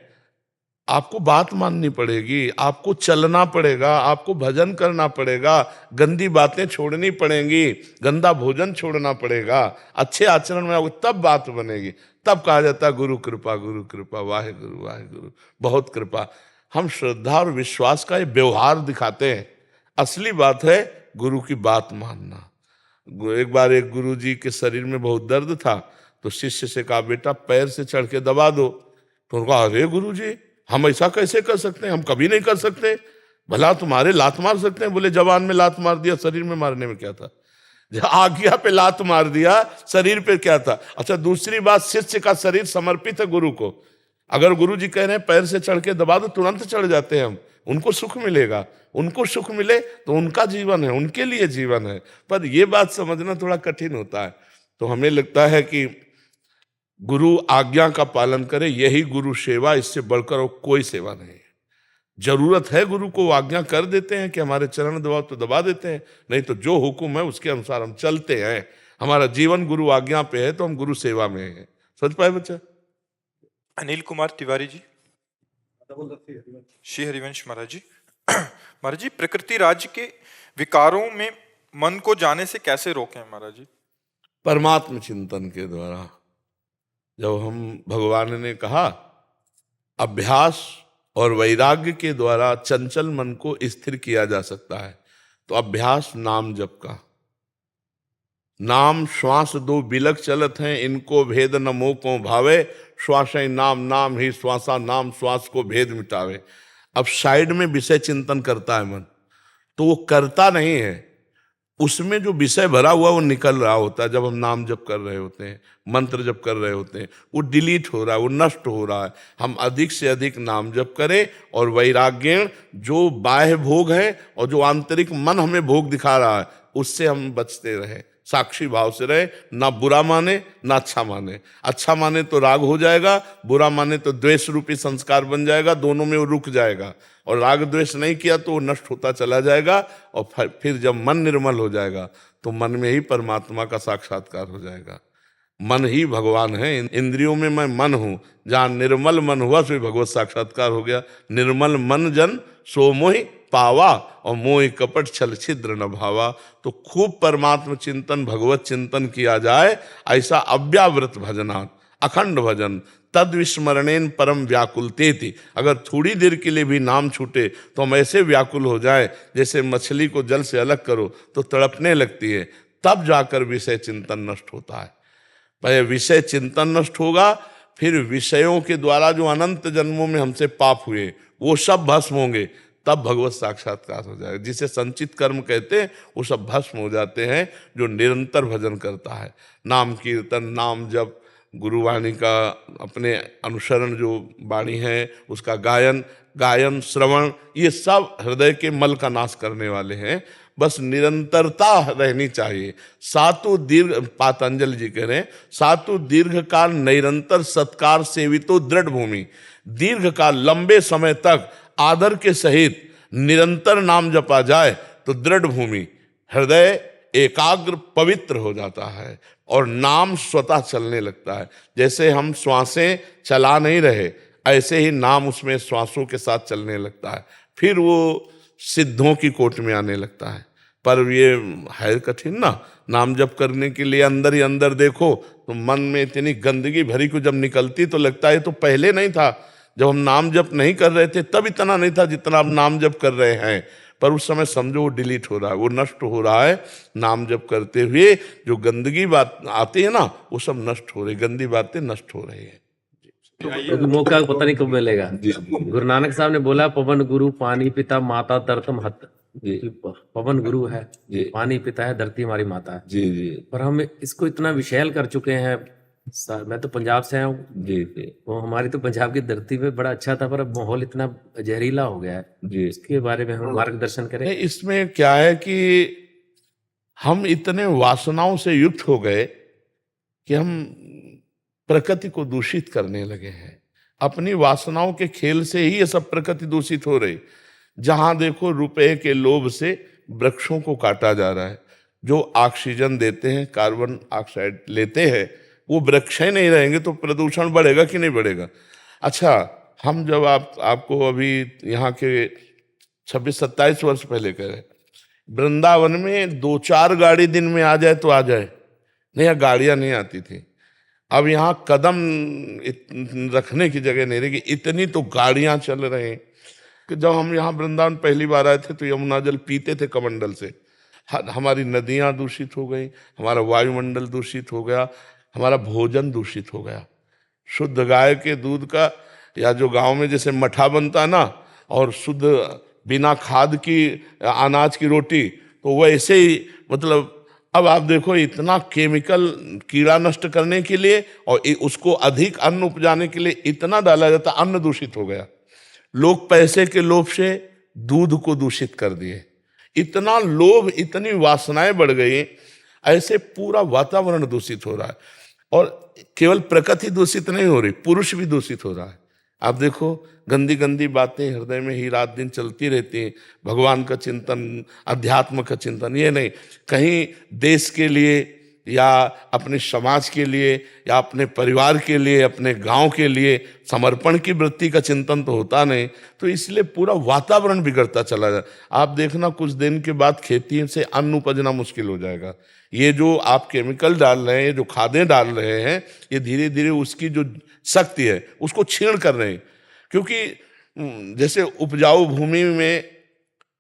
आपको बात माननी पड़ेगी, आपको चलना पड़ेगा, आपको भजन करना पड़ेगा, गंदी बातें छोड़नी पड़ेंगी, गंदा भोजन छोड़ना पड़ेगा, अच्छे आचरण में आओगे तब बात बनेगी। तब कहा जाता है गुरु कृपा, वाहे गुरु बहुत कृपा। हम श्रद्धा और विश्वास का ये व्यवहार दिखाते हैं। असली बात है गुरु की बात मानना। एक बार एक गुरु जी के शरीर में बहुत दर्द था, तो शिष्य से कहा बेटा पैर से चढ़ के दबा दो। तो उन्होंने कहा अरे गुरु जी हम ऐसा कैसे कर सकते हैं, हम कभी नहीं कर सकते। भला तुम्हारे लात मार सकते हैं? बोले जवान में लात मार दिया, शरीर में मारने में क्या था? जब आज्ञा पे लात मार दिया, शरीर पे क्या था? अच्छा, दूसरी बात, शिष्य का शरीर समर्पित है गुरु को। अगर गुरु जी कह रहे हैं पैर से चढ़ के दबा दो, तुरंत चढ़ जाते हैं हम, उनको सुख मिलेगा। उनको सुख मिले तो उनका जीवन है, उनके लिए जीवन है। पर यह बात समझना थोड़ा कठिन होता है। तो हमें लगता है कि गुरु आज्ञा का पालन करे, यही गुरु सेवा, इससे बढ़कर और कोई सेवा नहीं है। जरूरत है गुरु को, आज्ञा कर देते हैं कि हमारे चरण दबाओ तो दबा देते हैं, नहीं तो जो हुक्म है उसके अनुसार हम चलते हैं। हमारा जीवन गुरु आज्ञा पे है तो हम गुरु सेवा में हैं। समझ पाए बच्चा? अनिल कुमार तिवारी जी। श्री हरिवंश महाराज जी। महाराज जी, प्रकृति राज्य के विकारों में मन को जाने से कैसे रोकें महाराज जी? परमात्म चिंतन के द्वारा। जब हम, भगवान ने कहा अभ्यास और वैराग्य के द्वारा चंचल मन को स्थिर किया जा सकता है, तो अभ्यास नाम जप का। नाम श्वास दो बिलक चलत हैं, इनको भेद न मोह को भावे, श्वास नाम नाम ही श्वासा नाम, श्वास को भेद मिटावे। अब साइड में विषय चिंतन करता है मन, तो वो करता नहीं है, उसमें जो विषय भरा हुआ वो निकल रहा होता है। जब हम नाम जप कर रहे होते हैं, मंत्र जप कर रहे होते हैं, वो डिलीट हो रहा है, वो नष्ट हो रहा है। हम अधिक से अधिक नाम जप करें और वैराग्य, जो बाह्य भोग है और जो आंतरिक मन हमें भोग दिखा रहा है, उससे हम बचते रहें। साक्षी भाव से रहे, ना बुरा माने ना अच्छा माने। अच्छा माने तो राग हो जाएगा, बुरा माने तो द्वेष रूपी संस्कार बन जाएगा, दोनों में वो रुक जाएगा। और राग द्वेष नहीं किया तो वो नष्ट होता चला जाएगा। और फिर जब मन निर्मल हो जाएगा तो मन में ही परमात्मा का साक्षात्कार हो जाएगा। मन ही भगवान है। इंद्रियों में मैं मन हूँ, जहाँ निर्मल मन हुआ सो भगवत साक्षात्कार हो गया। निर्मल मन जन सो मोहि पावा, और मोह कपट छल छिद्र न भावा। तो खूब परमात्म चिंतन, भगवत चिंतन किया जाए, ऐसा अव्यावृत भजनात्, अखंड भजन, तद विस्मरणेन परम व्याकुलतेति। अगर थोड़ी देर के लिए भी नाम छूटे तो हम ऐसे व्याकुल हो जाए, जैसे मछली को जल से अलग करो तो तड़पने लगती है, तब जाकर विषय चिंतन नष्ट होता है। पहले विषय चिंतन नष्ट होगा, फिर विषयों के द्वारा जो अनंत जन्मों में हमसे पाप हुए वो सब भस्म होंगे, तब भगवत साक्षात्कार हो जाएगा। जिसे संचित कर्म कहते हैं वो सब भस्म हो जाते हैं जो निरंतर भजन करता है। नाम कीर्तन, नाम जप, गुरुवाणी का अपने अनुसरण, जो वाणी है उसका गायन श्रवण, ये सब हृदय के मल का नाश करने वाले हैं। बस निरंतरता रहनी चाहिए। सातु दीर्घ, पातंजलि जी कह रहे हैं, सातु दीर्घ काल निरंतर सत्कार सेवितो दृढ़ भूमि। दीर्घ काल, लंबे समय तक आदर के सहित निरंतर नाम जपा जाए तो दृढ़ भूमि, हृदय एकाग्र पवित्र हो जाता है और नाम स्वतः चलने लगता है। जैसे हम श्वासें चला नहीं रहे, ऐसे ही नाम उसमें श्वासों के साथ चलने लगता है, फिर वो सिद्धों की कोट में आने लगता है। पर ये है कठिन ना, नाम जप करने के लिए अंदर ही अंदर देखो तो मन में इतनी गंदगी भरी को जब निकलती तो लगता है तो पहले नहीं था। जब हम नाम जप नहीं कर रहे थे तब इतना नहीं था जितना अब नाम जप कर रहे हैं। पर उस समय समझो वो डिलीट हो रहा है, वो नष्ट हो रहा है। नाम जप करते हुए जो गंदगी बात आती है ना, वो सब नष्ट हो रही, गंदी बातें नष्ट हो रही है। तो मौका पता नहीं कब मिलेगा। गुरु नानक साहब ने बोला, पवन गुरु पानी पिता माता धरतम हत। पवन गुरु है, पानी पिता है, धरती हमारी माता है। जी जी। पर हम इसको इतना विशैल कर चुके हैं। मैं तो पंजाब से आया हूँ जी जी। वो हमारी तो पंजाब की धरती पे बड़ा अच्छा था, पर अब माहौल इतना जहरीला हो गया है जी। इसके बारे में हम मार्गदर्शन करें। इसमें क्या है कि हम इतने वासनाओं से युक्त हो गए कि हम प्रकृति को दूषित करने लगे हैं। अपनी वासनाओं के खेल से ही ये सब प्रकृति दूषित हो रही। जहां देखो रुपए के लोभ से वृक्षों को काटा जा रहा है। जो ऑक्सीजन देते हैं, कार्बन ऑक्साइड लेते हैं, वो वृक्ष ही नहीं रहेंगे तो प्रदूषण बढ़ेगा कि नहीं बढ़ेगा। अच्छा, हम जब आपको अभी यहाँ के 26-27 वर्ष पहले कह रहे, वृंदावन में 2-4 गाड़ी दिन में आ जाए तो आ जाए, नहीं यहाँ गाड़ियाँ नहीं आती थी। अब यहाँ कदम रखने की जगह नहीं रहेगी, इतनी तो गाड़ियाँ चल रहे हैं कि जब हम यहाँ वृंदावन पहली बार आए थे तो यमुना जल पीते थे कमंडल से। हमारी नदियाँ दूषित हो गई, हमारा वायुमंडल दूषित हो गया, हमारा भोजन दूषित हो गया। शुद्ध गाय के दूध का, या जो गांव में जैसे मठा बनता ना, और शुद्ध बिना खाद की अनाज की रोटी, तो वैसे ही मतलब अब आप देखो इतना केमिकल कीड़ा नष्ट करने के लिए और उसको अधिक अन्न उपजाने के लिए इतना डाला जाता, अन्न दूषित हो गया। लोग पैसे के लोभ से दूध को दूषित कर दिए, इतना लोभ, इतनी वासनाएं बढ़ गई, ऐसे पूरा वातावरण दूषित हो रहा है। और केवल प्रकृति दूषित नहीं हो रही, पुरुष भी दूषित हो रहा है। आप देखो गंदी गंदी बातें हृदय में ही रात दिन चलती रहती हैं। भगवान का चिंतन, अध्यात्म का चिंतन ये नहीं, कहीं देश के लिए या अपने समाज के लिए या अपने परिवार के लिए, अपने गांव के लिए समर्पण की वृत्ति का चिंतन तो होता नहीं, तो इसलिए पूरा वातावरण बिगड़ता चला जाए। आप देखना कुछ दिन के बाद खेती से अन्न उपजना मुश्किल हो जाएगा। ये जो आप केमिकल डाल रहे हैं, जो खादें डाल रहे हैं, ये धीरे धीरे उसकी जो शक्ति है उसको छीण कर रहे हैं। क्योंकि जैसे उपजाऊ भूमि में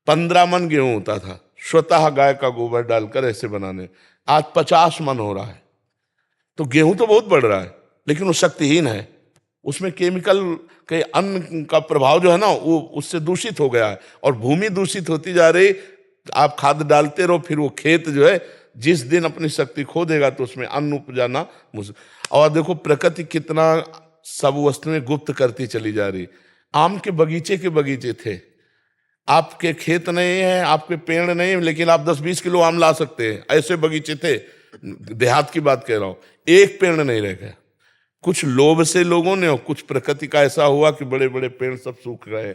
15 मन गेहूं होता था, स्वतः गाय का गोबर डालकर ऐसे बनाने, आज 50 मन हो रहा है। तो गेहूं तो बहुत बढ़ रहा है, लेकिन वो शक्तिहीन है, उसमें केमिकल के अन्न का प्रभाव जो है ना वो उससे दूषित हो गया है, और भूमि दूषित होती जा रही। आप खाद डालते रहो, फिर वो खेत जो है जिस दिन अपनी शक्ति खो देगा तो उसमें अन्न उपजाना मुश्किल। और देखो प्रकृति कितना सब वस्तुएं गुप्त करती चली जा रही। आम के बगीचे थे, आपके खेत नहीं है, आपके पेड़ नहीं है, लेकिन आप 10-20 किलो आम ला सकते हैं, ऐसे बगीचे थे। देहात की बात कह रहा हूं, एक पेड़ नहीं रह गया। कुछ लोभ से लोगों ने, और कुछ प्रकृति का ऐसा हुआ कि बड़े बड़े पेड़ सब सूख गए।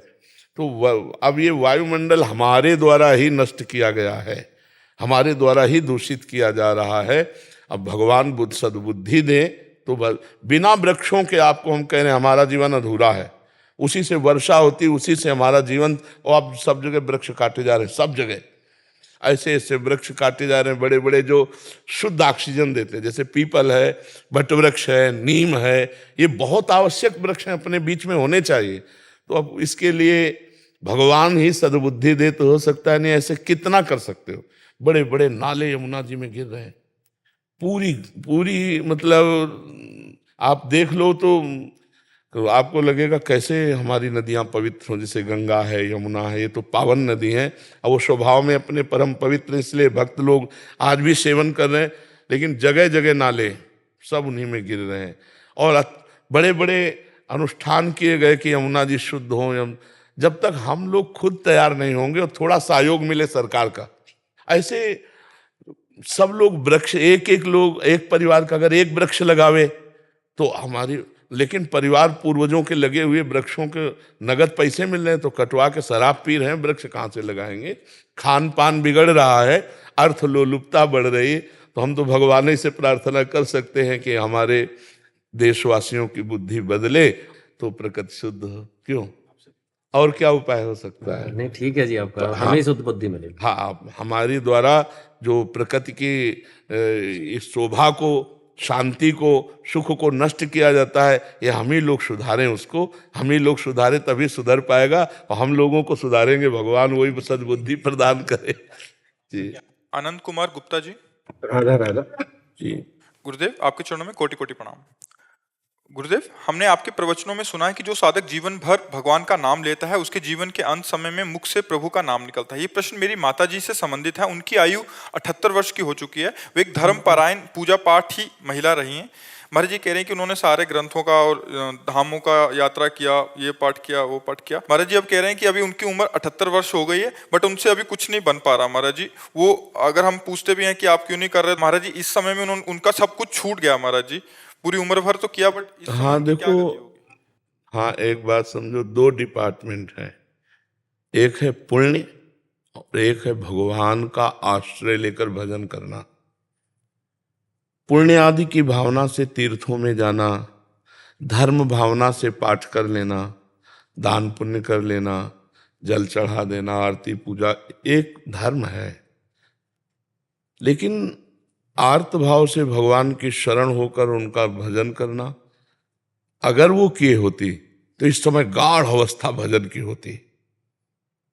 तो अब ये वायुमंडल हमारे द्वारा ही नष्ट किया गया है, हमारे द्वारा ही दूषित किया जा रहा है। अब भगवान बुद्ध सद्बुद्धि दे, तो बिना वृक्षों के आपको हम कह रहे हैं हमारा जीवन अधूरा है। उसी से वर्षा होती, उसी से हमारा जीवन, और अब सब जगह वृक्ष काटे जा रहे हैं, सब जगह ऐसे ऐसे वृक्ष काटे जा रहे हैं, बड़े बड़े जो शुद्ध ऑक्सीजन देते हैं, जैसे पीपल है, वटवृक्ष है, नीम है, ये बहुत आवश्यक वृक्ष हैं, अपने बीच में होने चाहिए। तो अब इसके लिए भगवान ही सद्बुद्धि दे तो हो सकता है, नहीं ऐसे कितना कर सकते हो। बड़े बड़े नाले यमुना जी में गिर रहे हैं, पूरी पूरी मतलब आप देख लो तो आपको लगेगा कैसे हमारी नदियां पवित्र हों। जैसे गंगा है, यमुना है, ये तो पावन नदी हैं, और वो स्वभाव में अपने परम पवित्र, इसलिए भक्त लोग आज भी सेवन कर रहे हैं। लेकिन जगह जगह नाले सब उन्हीं में गिर रहे हैं, और बड़े बड़े अनुष्ठान किए गए कि यमुना जी शुद्ध हों। जब तक हम लोग खुद तैयार नहीं होंगे और थोड़ा सहयोग मिले सरकार का, ऐसे सब लोग वृक्ष, एक परिवार का अगर एक वृक्ष लगावे तो हमारी, लेकिन परिवार पूर्वजों के लगे हुए वृक्षों के नगद पैसे मिल रहे हैं, तो कटवा के शराब पी रहे हैं, वृक्ष कहाँ से लगाएंगे। खान पान बिगड़ रहा है, अर्थ लोलुपता बढ़ रही है। तो हम तो भगवान ही से प्रार्थना कर सकते हैं कि हमारे देशवासियों की बुद्धि बदले तो प्रकृति शुद्ध हो। क्यों, और क्या उपाय हो सकता है? नहीं ठीक है जी, आपका हमें शुद्ध बुद्धि मिलेगी। हाँ, हमारी द्वारा जो प्रकृति की इस शोभा को, शांति को, सुख को नष्ट किया जाता है, ये हम ही लोग सुधारें उसको। हम ही लोग सुधारें तभी सुधर पाएगा, और हम लोगों को सुधारेंगे भगवान, वही सद्बुद्धि प्रदान करे जी। आनंद कुमार गुप्ता जी। राधा राधा जी गुरुदेव, आपके चरणों में कोटि कोटि प्रणाम। गुरुदेव, हमने आपके प्रवचनों में सुना है कि जो साधक जीवन भर भगवान का नाम लेता है, उसके जीवन के अंत समय में मुख से प्रभु का नाम निकलता है। ये प्रश्न मेरी माता जी से संबंधित है। उनकी आयु 78 वर्ष की हो चुकी है। वे एक धर्मपरायण पूजा पाठ ही महिला रही हैं। महाराज जी कह रहे हैं कि उन्होंने सारे ग्रंथों का और धामों का यात्रा किया, ये पाठ किया, वो पाठ किया। महाराज जी अब कह रहे हैं कि अभी उनकी उम्र 78 वर्ष हो गई है, बट उनसे अभी कुछ नहीं बन पा रहा। महाराज जी, वो अगर हम पूछते भी हैं कि आप क्यों नहीं कर रहे, महाराज जी इस समय में उनका सब कुछ छूट गया। महाराज जी पूरी उम्र भर तो किया, बट इस हाँ समय क्या देखो, गति होगी? हाँ एक बात समझो, 2 डिपार्टमेंट है, एक है पुण्य और एक है भगवान का आश्रय लेकर भजन करना। पुण्य आदि की भावना से तीर्थों में जाना, धर्म भावना से पाठ कर लेना, दान पुण्य कर लेना, जल चढ़ा देना, आरती पूजा, एक धर्म है। लेकिन आर्त भाव से भगवान की शरण होकर उनका भजन करना, अगर वो किए होती तो इस समय गाढ़ अवस्था भजन की होती।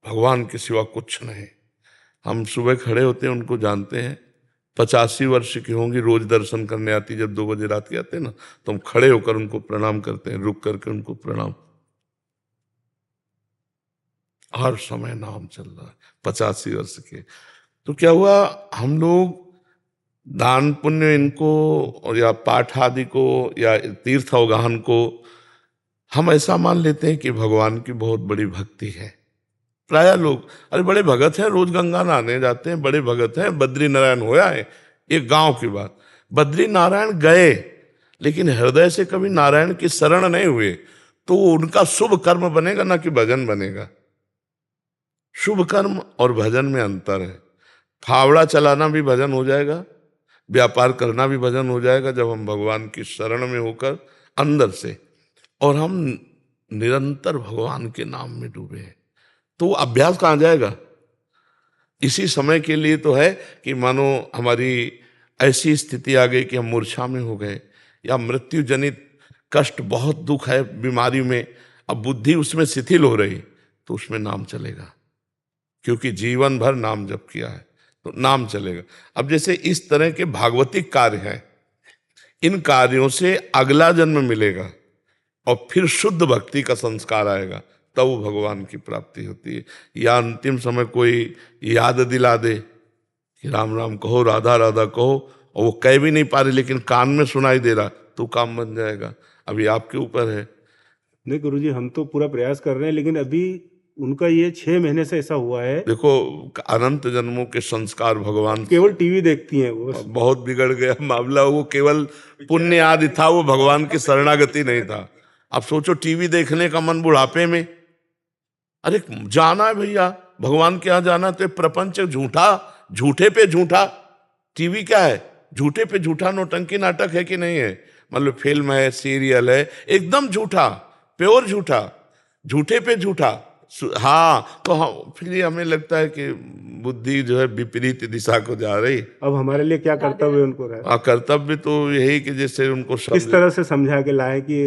भगवान के सिवा कुछ नहीं। हम सुबह खड़े होते हैं, उनको जानते हैं, 85 वर्ष की होंगी, रोज दर्शन करने आती। जब 2 बजे रात के आते हैं ना, तो हम खड़े होकर उनको प्रणाम करते हैं, रुक करके उनको प्रणाम। हर समय नाम चल रहा है, 85 वर्ष के। तो क्या हुआ, हम लोग दान पुण्य इनको और या पाठ आदि को या तीर्थ अवगाहन को हम ऐसा मान लेते हैं कि भगवान की बहुत बड़ी भक्ति है। प्राय लोग, अरे बड़े भगत हैं, रोज गंगा नहाने जाते हैं, बड़े भगत हैं, बद्री नारायण होया है। एक गांव की बात, बद्री नारायण गए लेकिन हृदय से कभी नारायण की शरण नहीं हुए, तो उनका शुभ कर्म बनेगा ना कि भजन बनेगा। शुभ कर्म और भजन में अंतर है। फावड़ा चलाना भी भजन हो जाएगा, व्यापार करना भी भजन हो जाएगा, जब हम भगवान की शरण में होकर अंदर से, और हम निरंतर भगवान के नाम में डूबे हैं। तो अभ्यास कहाँ जाएगा? इसी समय के लिए तो है कि मानो हमारी ऐसी स्थिति आ गई कि हम मूर्छा में हो गए, या मृत्यु जनित कष्ट, बहुत दुख है बीमारी में, अब बुद्धि उसमें शिथिल हो रही, तो उसमें नाम चलेगा, क्योंकि जीवन भर नाम जप किया है तो नाम चलेगा। अब जैसे इस तरह के भागवतिक कार्य हैं, इन कार्यों से अगला जन्म मिलेगा और फिर शुद्ध भक्ति का संस्कार आएगा, तब वो भगवान की प्राप्ति होती है। या अंतिम समय कोई याद दिला दे कि राम राम कहो, राधा राधा कहो, और वो कह भी नहीं पा रहे लेकिन कान में सुनाई दे रहा, तो काम बन जाएगा। अभी आपके ऊपर है। नहीं गुरुजी, हम तो पूरा प्रयास कर रहे हैं, लेकिन अभी उनका ये 6 महीने से ऐसा हुआ है। देखो, अनंत जन्मों के संस्कार भगवान केवल टीवी देखती हैं वो। बहुत बिगड़ गया मामला। वो केवल पुण्य आदि था, वो भगवान की शरणागति नहीं था। अब सोचो, टीवी देखने का मन बुढ़ापे में, अरे जाना है भैया भगवान के यहाँ जाना, तो प्रपंच झूठा, झूठे पे झूठा। टीवी क्या है? झूठे पे झूठा नौटंकी नाटक है कि नहीं है? मतलब फिल्म है, सीरियल है, एकदम झूठा, प्योर झूठा, झूठे पे झूठा। हाँ, तो हाँ, फिर हमें लगता है कि बुद्धि जो है विपरीत दिशा को जा रही। अब हमारे लिए क्या कर्तव्य उनको रहा? कर्तव्य तो यही कि जैसे उनको किस तरह से समझा के लाए कि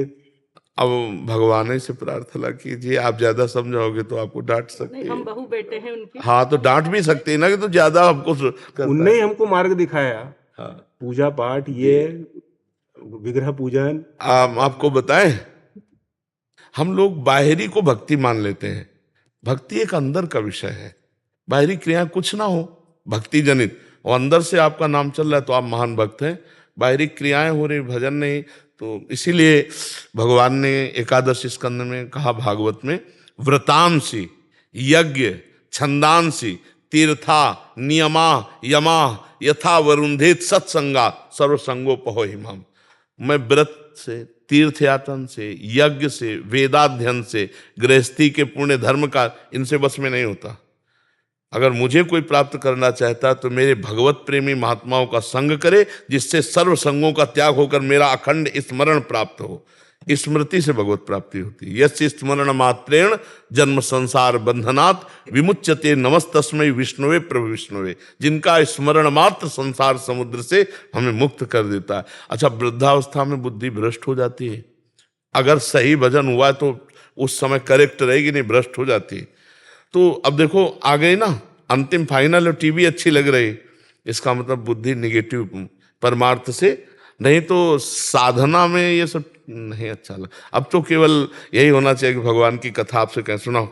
अब भगवान से प्रार्थना कीजिए। आप ज्यादा समझाओगे तो आपको डांट सकते हैं। हम बहू बेटे हैं उनके। हाँ, तो डांट भी सकते हैं ना कि तो ज्यादा हमको उनने ही हमको मार्ग दिखाया। हाँ। पूजा पाठ, ये विग्रह पूजन। आपको बताएं, हम लोग बाहरी को भक्ति मान लेते हैं। भक्ति एक अंदर का विषय है, बाहरी क्रिया कुछ ना हो भक्ति जनित, और अंदर से आपका नाम चल रहा है तो आप महान भक्त हैं। बाहरी क्रियाएं हो रही, भजन नहीं। तो इसीलिए भगवान ने एकादश स्कंद में कहा, भागवत में, व्रतांसी यज्ञ छंदांसी तीर्था नियमा यमा यथा वरुंधेत सत्संगा सर्वसंगोपहो हिमाम। मैं व्रत से, तीर्थ यातन से, यज्ञ से, वेदाध्ययन से, गृहस्थी के पुण्य धर्म का, इनसे बस में नहीं होता। अगर मुझे कोई प्राप्त करना चाहता तो मेरे भगवत प्रेमी महात्माओं का संग करे, जिससे सर्व संगों का त्याग होकर मेरा अखंड स्मरण प्राप्त हो। स्मृति से भगवत प्राप्ति होती है। यस्य स्मरण मात्रेण जन्म संसार बंधनात् विमुच्यते नमस्तस्मै विष्णुवे प्रभु विष्णुवे। जिनका स्मरण मात्र संसार समुद्र से हमें मुक्त कर देता है। अच्छा, वृद्धावस्था में बुद्धि भ्रष्ट हो जाती है। अगर सही भजन हुआ तो उस समय करेक्ट रहेगी, नहीं भ्रष्ट हो जाती है। तो अब देखो, आ गई ना अंतिम फाइनल, और टीवी अच्छी लग रही, इसका मतलब बुद्धि निगेटिव परमार्थ से, नहीं तो साधना में ये सब नहीं अच्छा लगा। अब तो केवल यही होना चाहिए कि भगवान की कथा आपसे कहें, सुनाओ,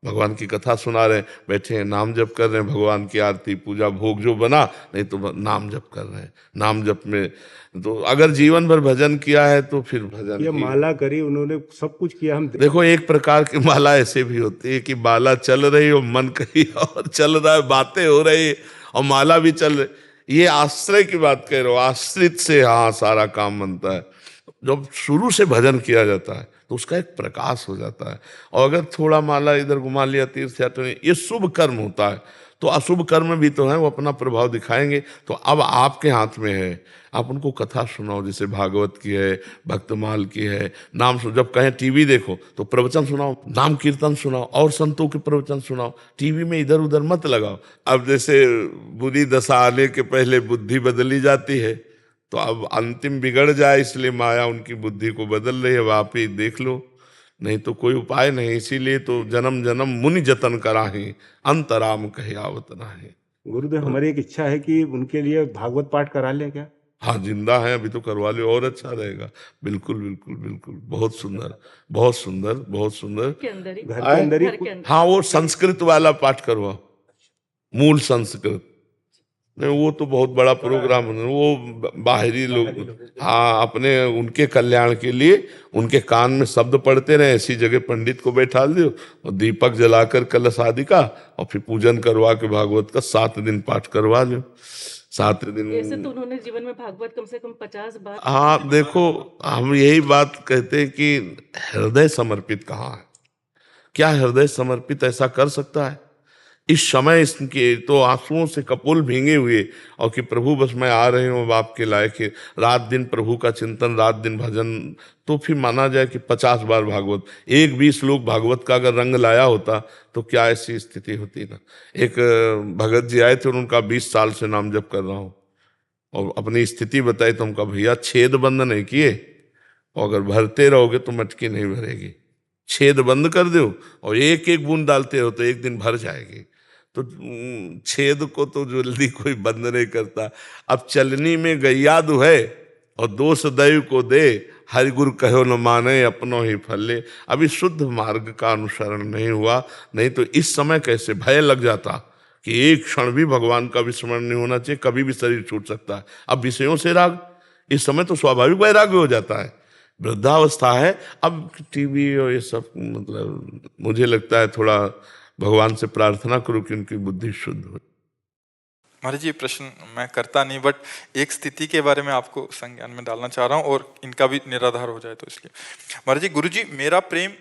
भगवान की कथा सुना रहे हैं, बैठे हैं, नाम जप कर रहे हैं, भगवान की आरती पूजा भोग जो बना, नहीं तो नाम जप कर रहे हैं। नाम जप में तो अगर जीवन भर भजन किया है तो फिर भजन, ये माला करी उन्होंने, सब कुछ किया। हम देखो, एक प्रकार की माला ऐसे भी होती है कि माला चल रही हो, मन कहीं और चल रहा है, बातें हो रही और माला भी चल रही। ये आश्रय की बात कह रहे हो, आश्रित से हाँ सारा काम बनता है। जब शुरू से भजन किया जाता है तो उसका एक प्रकाश हो जाता है। और अगर थोड़ा माला इधर घुमा लिया, तीर्थ यात्रा, ये शुभ कर्म होता है। तो अशुभ कर्म भी तो है, वो अपना प्रभाव दिखाएंगे। तो अब आपके हाथ में है, आप उनको कथा सुनाओ, जैसे भागवत की है, भक्तमाल की है, नाम सुनो। जब कहें टीवी देखो तो प्रवचन सुनाओ, नाम कीर्तन सुनाओ, और संतों के प्रवचन सुनाओ। टीवी में इधर उधर मत लगाओ। अब जैसे बुरी दशा आने के पहले बुद्धि बदली जाती है, तो अब अंतिम बिगड़ जाए इसलिए माया उनकी बुद्धि को बदल रही है। अब आप ही देख लो, नहीं तो कोई उपाय नहीं। इसीलिए तो जन्म जन्म मुनि जतन कराही, अंतराम कहे आवत नाही। गुरुदेव, हमारी एक इच्छा है कि उनके लिए भागवत पाठ करा लें क्या? हाँ जिंदा है अभी तो करवा लो और अच्छा रहेगा। बिल्कुल बिल्कुल बिल्कुल, बहुत सुंदर बहुत सुंदर बहुत सुंदर। के अंदर ही घर के अंदर ही घर के अंदर हाँ वो संस्कृत वाला पाठ करवाओ, मूल संस्कृत। नहीं वो तो बहुत बड़ा प्रोग्राम है, वो बाहरी लोग, हाँ अपने उनके कल्याण के लिए उनके कान में शब्द पढ़ते रहे, ऐसी जगह पंडित को बैठा दो और दीपक जलाकर कलश आदि का और फिर पूजन करवा के भागवत का 7 दिन पाठ करवा लो, 7 दिन। ऐसे तो उन्होंने जीवन में भागवत कम से कम 50 बार। हाँ देखो, हम यही बात कहते हैं कि हृदय समर्पित कहाँ है, क्या हृदय समर्पित ऐसा कर सकता है इस समय? इसके तो आंसुओं से कपोल भींगे हुए और कि प्रभु बस मैं आ रही हूँ बाप के लायक है, रात दिन प्रभु का चिंतन, रात दिन भजन, तो फिर माना जाए कि 50 बार भागवत, एक 20 लोग भागवत का अगर रंग लाया होता तो क्या ऐसी स्थिति होती ना। एक भगत जी आए थे और उनका 20 साल से नाम जप कर रहा हूँ और अपनी स्थिति बताई तो उनका भैया छेद बंद नहीं किए और अगर भरते रहोगे तो मटकी नहीं भरेगी, छेद बंद कर दो और एक एक बूंद डालते हो तो एक दिन भर जाएगी। तो छेद को तो जल्दी कोई बंद नहीं करता। अब चलनी में गैया दुहै और दोष दैव को दे, हरि गुरु कहो न माने अपनो ही फले। अभी शुद्ध मार्ग का अनुसरण नहीं हुआ, नहीं तो इस समय कैसे भय लग जाता कि एक क्षण भी भगवान का विस्मरण नहीं होना चाहिए, कभी भी शरीर छूट सकता है। अब विषयों से राग, इस समय तो स्वाभाविक वैराग्य हो जाता है, वृद्धावस्था है। अब टीवी और ये सब, मतलब मुझे लगता है थोड़ा भगवान से प्रार्थना करो कि उनकी बुद्धि शुद्ध हो। महाराज जी ये प्रश्न मैं करता नहीं, बट एक स्थिति के बारे में आपको संज्ञान में डालना चाह रहा हूँ और इनका भी निराधार हो जाए तो इसलिए। महाराज जी, गुरु जी मेरा प्रेम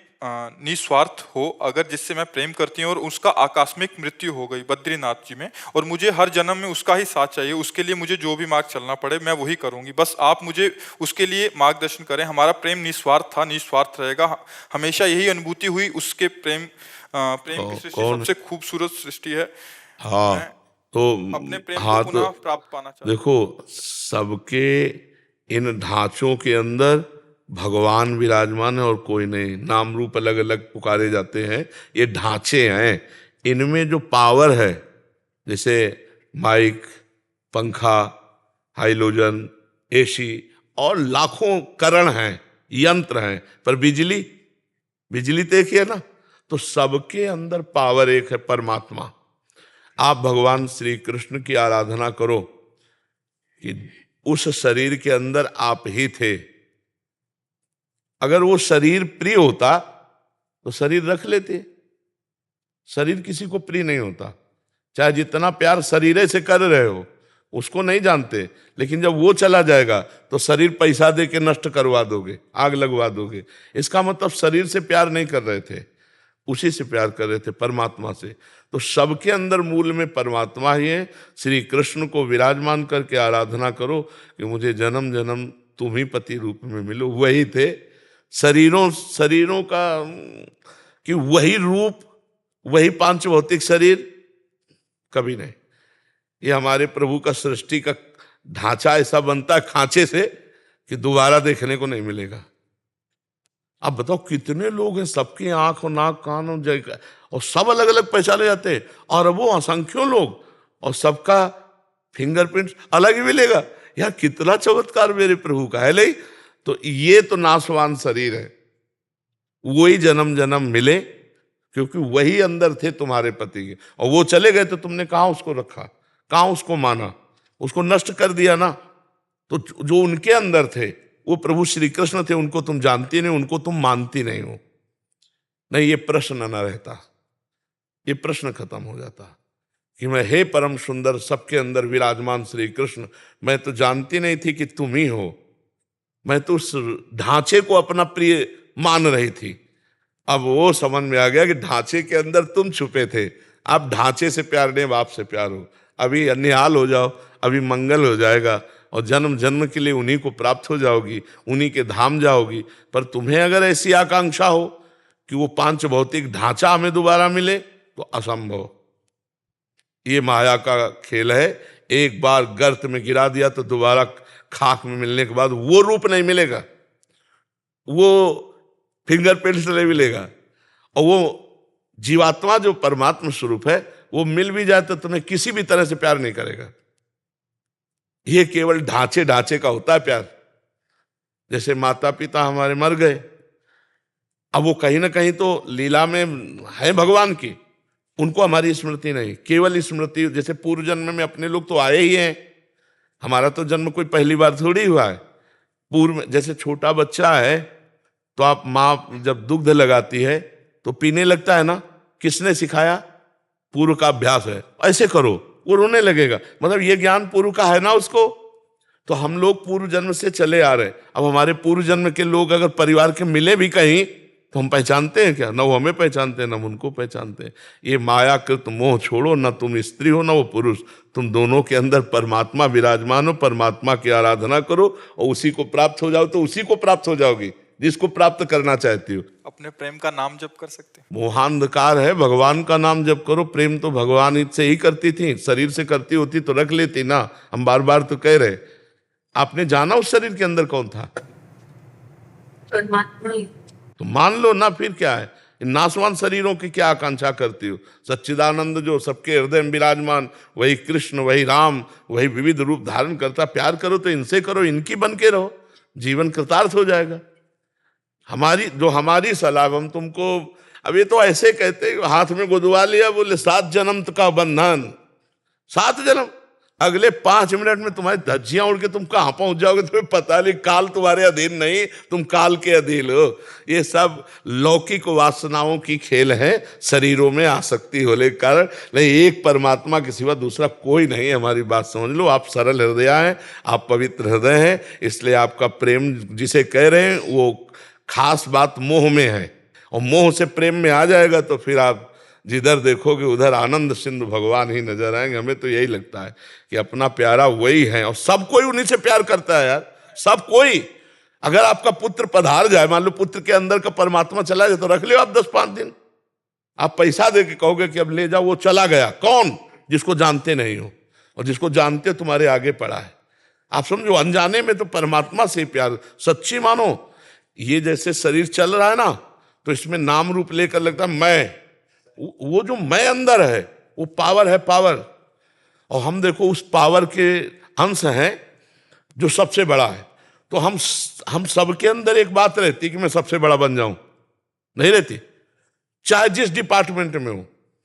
निस्वार्थ हो अगर जिससे मैं प्रेम करती हूँ और उसका आकस्मिक मृत्यु हो गई बद्रीनाथ जी में और मुझे हर जन्म में उसका ही साथ चाहिए, उसके लिए मुझे जो भी मार्ग चलना पड़े मैं वही करूंगी, बस आप मुझे उसके लिए मार्गदर्शन करें। हमारा प्रेम निस्वार्थ था, निस्वार्थ रहेगा, हमेशा यही अनुभूति हुई। उसके प्रेम की सृष्टि सबसे खूबसूरत सृष्टि है। हाँ तो अपने प्रेम हाँ को पुनः तो प्राप्त पाना चाहता देखो, सबके इन ढांचों के अंदर भगवान विराजमान है और कोई नहीं। नाम रूप अलग अलग पुकारे जाते हैं, ये ढांचे हैं। इनमें जो पावर है, जैसे माइक, पंखा, हाइलोजन, एसी और लाखों करण हैं, यंत्र हैं, पर बिजली, बिजली तो एक ही है ना। तो सबके अंदर पावर एक है, परमात्मा। आप भगवान श्री कृष्ण की आराधना करो कि उस शरीर के अंदर आप ही थे। अगर वो शरीर प्रिय होता तो शरीर रख लेते। शरीर किसी को प्रिय नहीं होता, चाहे जितना प्यार शरीर से कर रहे हो, उसको नहीं जानते। लेकिन जब वो चला जाएगा तो शरीर पैसा दे के नष्ट करवा दोगे, आग लगवा दोगे। इसका मतलब शरीर से प्यार नहीं कर रहे थे, उसी से प्यार कर रहे थे, परमात्मा से। तो सबके अंदर मूल में परमात्मा ही है। श्री कृष्ण को विराजमान करके आराधना करो कि मुझे जन्म जन्म तुम ही पति रूप में मिलो। वही थे शरीरों का, कि वही रूप, वही पांच भौतिक शरीर कभी नहीं। ये हमारे प्रभु का सृष्टि का ढांचा ऐसा बनता है खांचे से कि दोबारा देखने को नहीं मिलेगा। अब बताओ कितने लोग हैं, सबकी आंख और नाक कान और सब अलग अलग पहचाने जाते हैं, और वो असंख्यों लोग और सबका फिंगरप्रिंट अलग ही मिलेगा। यार कितना चमत्कार मेरे प्रभु का है। नहीं तो ये तो नाशवान शरीर है, वही जन्म जन्म मिले, क्योंकि वही अंदर थे तुम्हारे पति के, और वो चले गए तो तुमने कहाँ उसको रखा, कहाँ उसको माना, उसको नष्ट कर दिया ना। तो जो उनके अंदर थे वो प्रभु श्री कृष्ण थे, उनको तुम जानती नहीं, उनको तुम मानती नहीं हो। नहीं, ये प्रश्न न रहता, ये प्रश्न खत्म हो जाता कि मैं हे परम सुंदर सबके अंदर विराजमान श्री कृष्ण, मैं तो जानती नहीं थी कि तुम ही हो। मैं तो उस ढांचे को अपना प्रिय मान रही थी। अब वो समझ में आ गया कि ढांचे के अंदर तुम छुपे थे। अब ढांचे से प्यार नहीं, बाप से प्यार हो। अभी निहाल हो जाओ, अभी मंगल हो जाएगा और जन्म जन्म के लिए उन्हीं को प्राप्त हो जाओगी, उन्हीं के धाम जाओगी। पर तुम्हें अगर ऐसी आकांक्षा हो कि वो पांच भौतिक ढांचा हमें दोबारा मिले, तो असंभव। ये माया का खेल है। एक बार गर्त में गिरा दिया तो दोबारा खाक में मिलने के बाद वो रूप नहीं मिलेगा, वो फिंगरप्रिंट नहीं मिलेगा। और वो जीवात्मा जो परमात्मा स्वरूप है, वो मिल भी जाए तो तुम्हें किसी भी तरह से प्यार नहीं करेगा। ये केवल ढांचे ढांचे का होता है प्यार। जैसे माता पिता हमारे मर गए, अब वो कहीं ना कहीं तो लीला में है भगवान की, उनको हमारी स्मृति नहीं, केवल स्मृति। जैसे पूर्व जन्म में अपने लोग तो आए ही हैं, हमारा तो जन्म कोई पहली बार थोड़ी हुआ है। पूर्व में जैसे छोटा बच्चा है तो आप माँ जब दुग्ध लगाती है तो पीने लगता है ना, किसने सिखाया? पूर्व का अभ्यास है, ऐसे करो, वो रोने लगेगा, मतलब ये ज्ञान पूर्व का है ना उसको। तो हम लोग पूर्व जन्म से चले आ रहे। अब हमारे पूर्व जन्म के लोग अगर परिवार के मिले भी कहीं तो हम पहचानते हैं क्या? ना वो हमें पहचानते हैं ना हम उनको पहचानते हैं। ये मायाकृत मोह छोड़ो, ना तुम स्त्री हो ना वो पुरुष, तुम दोनों के अंदर परमात्मा विराजमान हो, परमात्मा की आराधना करो और उसी को प्राप्त हो जाओ तो उसी को प्राप्त हो जाओगी जिसको प्राप्त करना चाहती हो। अपने प्रेम का नाम जप कर सकते हैं। मोहांधकार है, भगवान का नाम जप करो। प्रेम तो भगवान ही से ही करती थी, शरीर से करती होती तो रख लेती ना। हम बार बार तो कह रहे, आपने जाना उस शरीर के अंदर कौन था? तो मान लो ना, फिर क्या है? इन नाशवान शरीरों की क्या आकांक्षा करती हो? सच्चिदानंद जो सबके हृदय में विराजमान, वही कृष्ण, वही राम, वही विविध रूप धारण करता। प्यार करो तो इनसे करो, इनकी बन के रहो, जीवन कृतार्थ हो जाएगा। हमारी सलाह, हम तुमको अब ये तो ऐसे कहते, हाथ में गुदवा लिया, बोले 7 जन्म का बंधन, 7 जन्म, अगले 5 मिनट में तुम्हारी धज्जियां उड़ के तुम कहां पहुंच जाओगे तुम्हें पता नहीं। काल तुम्हारे अधीन नहीं, तुम काल के अधीन हो। ये सब लौकिक वासनाओं की खेल है, शरीरों में आसक्ति होने के कारण। नहीं, एक परमात्मा के सिवा दूसरा कोई नहीं है। हमारी बात समझ लो, आप सरल हृदय हैं, आप पवित्र हृदय हैं, इसलिए आपका प्रेम जिसे कह रहे हैं वो खास बात मोह में है। और मोह से प्रेम में आ जाएगा तो फिर आप जिधर देखोगे उधर आनंद सिंधु भगवान ही नजर आएंगे। हमें तो यही लगता है कि अपना प्यारा वही है, और सब कोई उन्हीं से प्यार करता है यार, सब कोई। अगर आपका पुत्र पधार जाए, मान लो पुत्र के अंदर का परमात्मा चला जाए, तो रख लो आप 10-5 दिन। आप पैसा दे के कहोगे कि अब ले जाओ, वो चला गया। कौन? जिसको जानते नहीं हो, और जिसको जानते हो तुम्हारे आगे पड़ा है। आप समझो, अनजाने में तो परमात्मा से प्यार सच्ची मानो। ये जैसे शरीर चल रहा है ना, तो इसमें नाम रूप लेकर लगता है मैं, वो जो मैं अंदर है वो पावर है, पावर। और हम देखो उस पावर के अंश हैं जो सबसे बड़ा है। तो हम सबके अंदर एक बात रहती कि मैं सबसे बड़ा बन जाऊं, नहीं रहती, चाहे जिस डिपार्टमेंट में हो,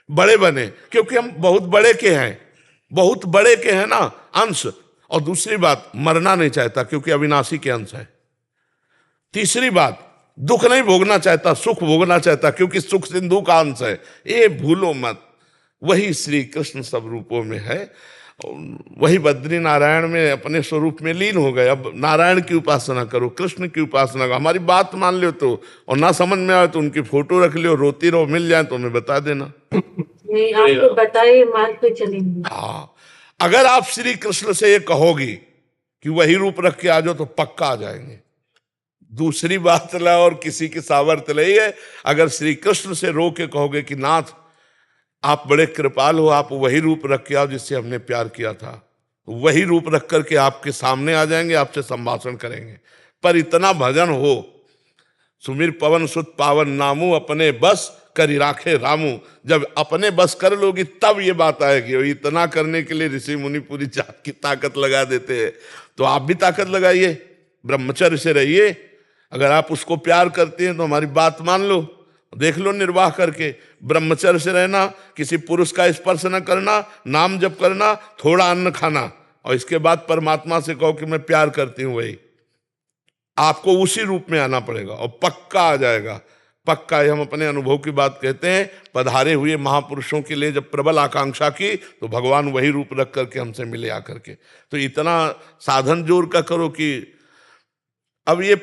बड़े बने, क्योंकि हम बहुत बड़े के हैं, बहुत बड़े के हैं ना अंश। और दूसरी बात, मरना नहीं चाहता क्योंकि अविनाशी के अंश है। तीसरी बात, दुख नहीं भोगना चाहता, सुख भोगना चाहता क्योंकि सुख सिंधु का अंश है। ये भूलो मत, वही श्री कृष्ण सब रूपों में है। वही बद्री नारायण में अपने स्वरूप में लीन हो गए। अब नारायण की उपासना करो, कृष्ण की उपासना करो। हमारी बात मान लो तो, और ना समझ में आए तो उनकी फोटो रख लो, रोती रहो, मिल जाए तो हमें बता देना। नहीं, आपको बताइए, मार्ग पे चलेंगे। हाँ, अगर आप श्री कृष्ण से ये कहोगी कि वही रूप रख के आ जाओ तो पक्का आ जाएंगे। दूसरी बात ला, और किसी की सामर्थ्य नहीं है। अगर श्री कृष्ण से रो के कहोगे कि नाथ आप बड़े कृपाल हो, आप वही रूप रख के आओ जिससे हमने प्यार किया था, वही रूप रख करके आपके सामने आ जाएंगे, आपसे संभाषण करेंगे। पर इतना भजन हो, सुमिर पवन सुत पावन नामू, अपने बस करी राखे रामू। जब अपने बस कर लोगी तब ये बात आएगी। और इतना करने के लिए ऋषि मुनि पूरी जात की ताकत लगा देते हैं। तो आप भी ताकत लगाइए, ब्रह्मचर्य से रहिए। अगर आप उसको प्यार करते हैं तो हमारी बात मान लो, देख लो निर्वाह करके। ब्रह्मचर्य से रहना, किसी पुरुष का स्पर्श न करना, नाम जप करना, थोड़ा अन्न खाना, और इसके बाद परमात्मा से कहो कि मैं प्यार करती हूं। वही आपको उसी रूप में आना पड़ेगा और पक्का आ जाएगा, पक्का। हम अपने अनुभव की बात कहते हैं। पधारे हुए महापुरुषों के लिए जब प्रबल आकांक्षा की तो भगवान वही रूप रख करके हमसे मिले आकर के। तो इतना साधन जोर का करो कि अब ये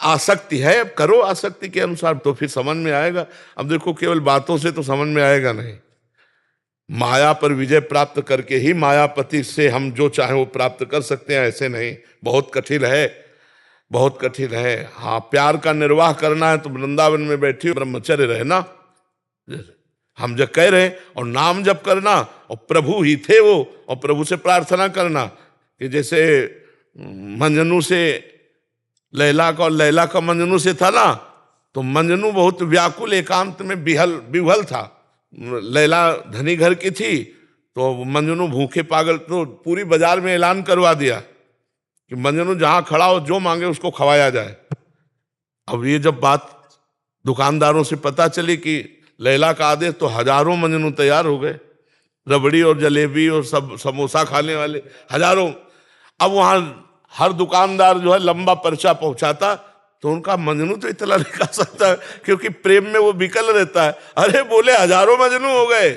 आसक्ति है, अब करो आसक्ति के अनुसार, तो फिर समझ में आएगा। अब देखो, केवल बातों से तो समझ में आएगा नहीं। माया पर विजय प्राप्त करके ही मायापति से हम जो चाहे वो प्राप्त कर सकते हैं, ऐसे नहीं। बहुत कठिन है, बहुत कठिन है। हाँ, प्यार का निर्वाह करना है तो वृंदावन में बैठी ब्रह्मचर्य रहना, हम जब कह रहे, और नाम जप करना, और प्रभु ही थे वो, और प्रभु से प्रार्थना करना कि जैसे मंजनू से लैला का, और लैला का मंजनू से था ना, तो मंजनू बहुत व्याकुल एकांत में विह्वल था। लैला धनी घर की थी, तो मंजनू भूखे पागल, तो पूरी बाजार में ऐलान करवा दिया कि मंजनू जहां खड़ा हो जो मांगे उसको खवाया जाए। अब ये जब बात दुकानदारों से पता चली कि लैला का आदेश, तो हजारों मंजनू तैयार हो गए, रबड़ी और जलेबी और सब समोसा खाने वाले हजारों। अब वहां हर दुकानदार जो है लंबा पर्चा पहुंचाता, तो उनका मंजनू तो इतना नहीं खा सकता क्योंकि प्रेम में वो विकल रहता है। अरे बोले हजारों मंजनू हो गए।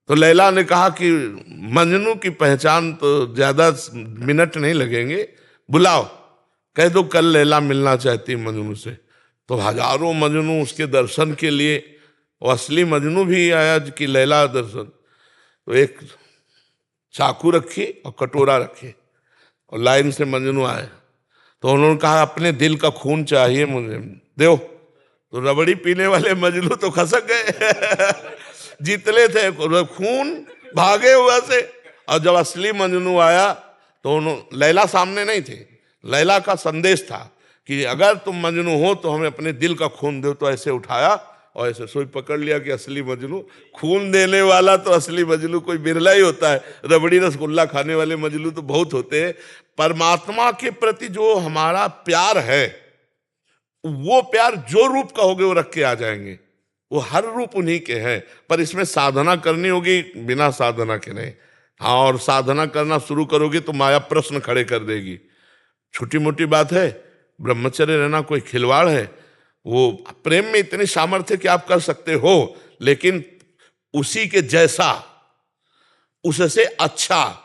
तो लैला ने कहा कि मंजनू की पहचान तो ज्यादा मिनट नहीं लगेंगे, बुलाओ, कह दो कल लैला मिलना चाहती मंजनू से। तो हजारों मंजनू उसके दर्शन के लिए, और असली मंजनू भी आया कि लैला दर्शन। तो एक चाकू रखी और कटोरा रखी और लाइन से मंजनू आए। तो उन्होंने कहा अपने दिल का खून चाहिए मुझे, दो। तो रबड़ी पीने वाले मजनू तो खसक गए जीतले थे खून, भागे हुआ से। और जब असली मजनू आया तो लैला सामने नहीं थी, लैला का संदेश था कि अगर तुम मजनू हो तो हमें अपने दिल का खून दो। तो ऐसे उठाया और ऐसे सोई पकड़ लिया कि असली मजनू। खून देने वाला तो असली मजनू कोई बिरला ही होता है, रबड़ी रसगुल्ला खाने वाले मजनू तो बहुत होते हैं। परमात्मा के प्रति जो हमारा प्यार है, वो प्यार जो रूप का होगे वो रख के आ जाएंगे, वो हर रूप उन्हीं के हैं। पर इसमें साधना करनी होगी, बिना साधना के नहीं। हाँ, और साधना करना शुरू करोगे तो माया प्रश्न खड़े कर देगी। छोटी मोटी बात है, ब्रह्मचर्य रहना कोई खिलवाड़ है? वो प्रेम में इतनी सामर्थ्य कि आप कर सकते हो, लेकिन उसी के जैसा, उससे अच्छा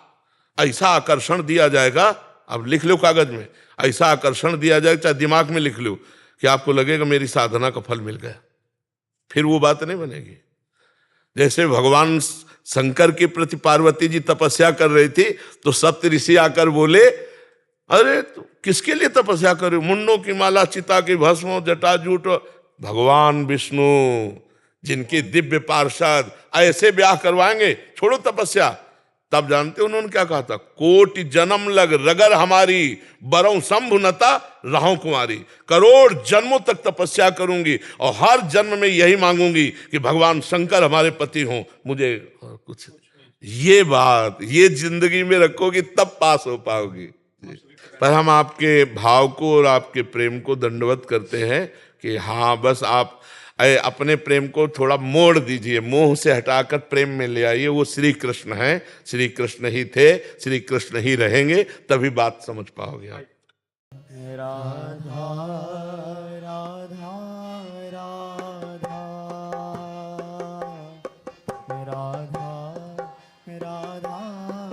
ऐसा आकर्षण दिया जाएगा। अब लिख लो कागज में, ऐसा आकर्षण दिया जाएगा, चाहे दिमाग में लिख लो, कि आपको लगेगा मेरी साधना का फल मिल गया। फिर वो बात नहीं बनेगी। जैसे भगवान शंकर के प्रति पार्वती जी तपस्या कर रही थी, तो सप्त ऋषि आकर बोले, अरे तो किसके लिए तपस्या कर रहे हो? मुंडों की माला, चिता की भस्म, जटाजूट। भगवान विष्णु जिनके दिव्य पार्षद ऐसे ब्याह करवाएंगे, छोड़ो तपस्या। तब जानते उन्होंने क्या कहा था? कोटि जन्म लग रगर हमारी, बरौ शंभुनता रहूं कुमारी। करोड़ जन्मों तक तपस्या करूंगी और हर जन्म में यही मांगूंगी कि भगवान शंकर हमारे पति हों, मुझे कुछ। ये बात, ये जिंदगी में रखोगी तब पास हो पाओगी। पर हम आपके भाव को और आपके प्रेम को दंडवत करते हैं कि हाँ, बस आप अपने प्रेम को थोड़ा मोड़ दीजिए, मोह से हटाकर प्रेम में ले आइए। वो श्री कृष्ण हैं, श्री कृष्ण ही थे, श्री कृष्ण ही रहेंगे, तभी बात समझ पाओगे आप। राधा राधा राधा राधा राधा राधा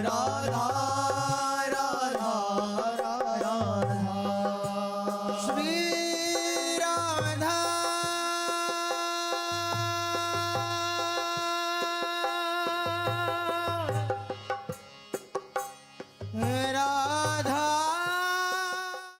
राधा राधा राधा श्री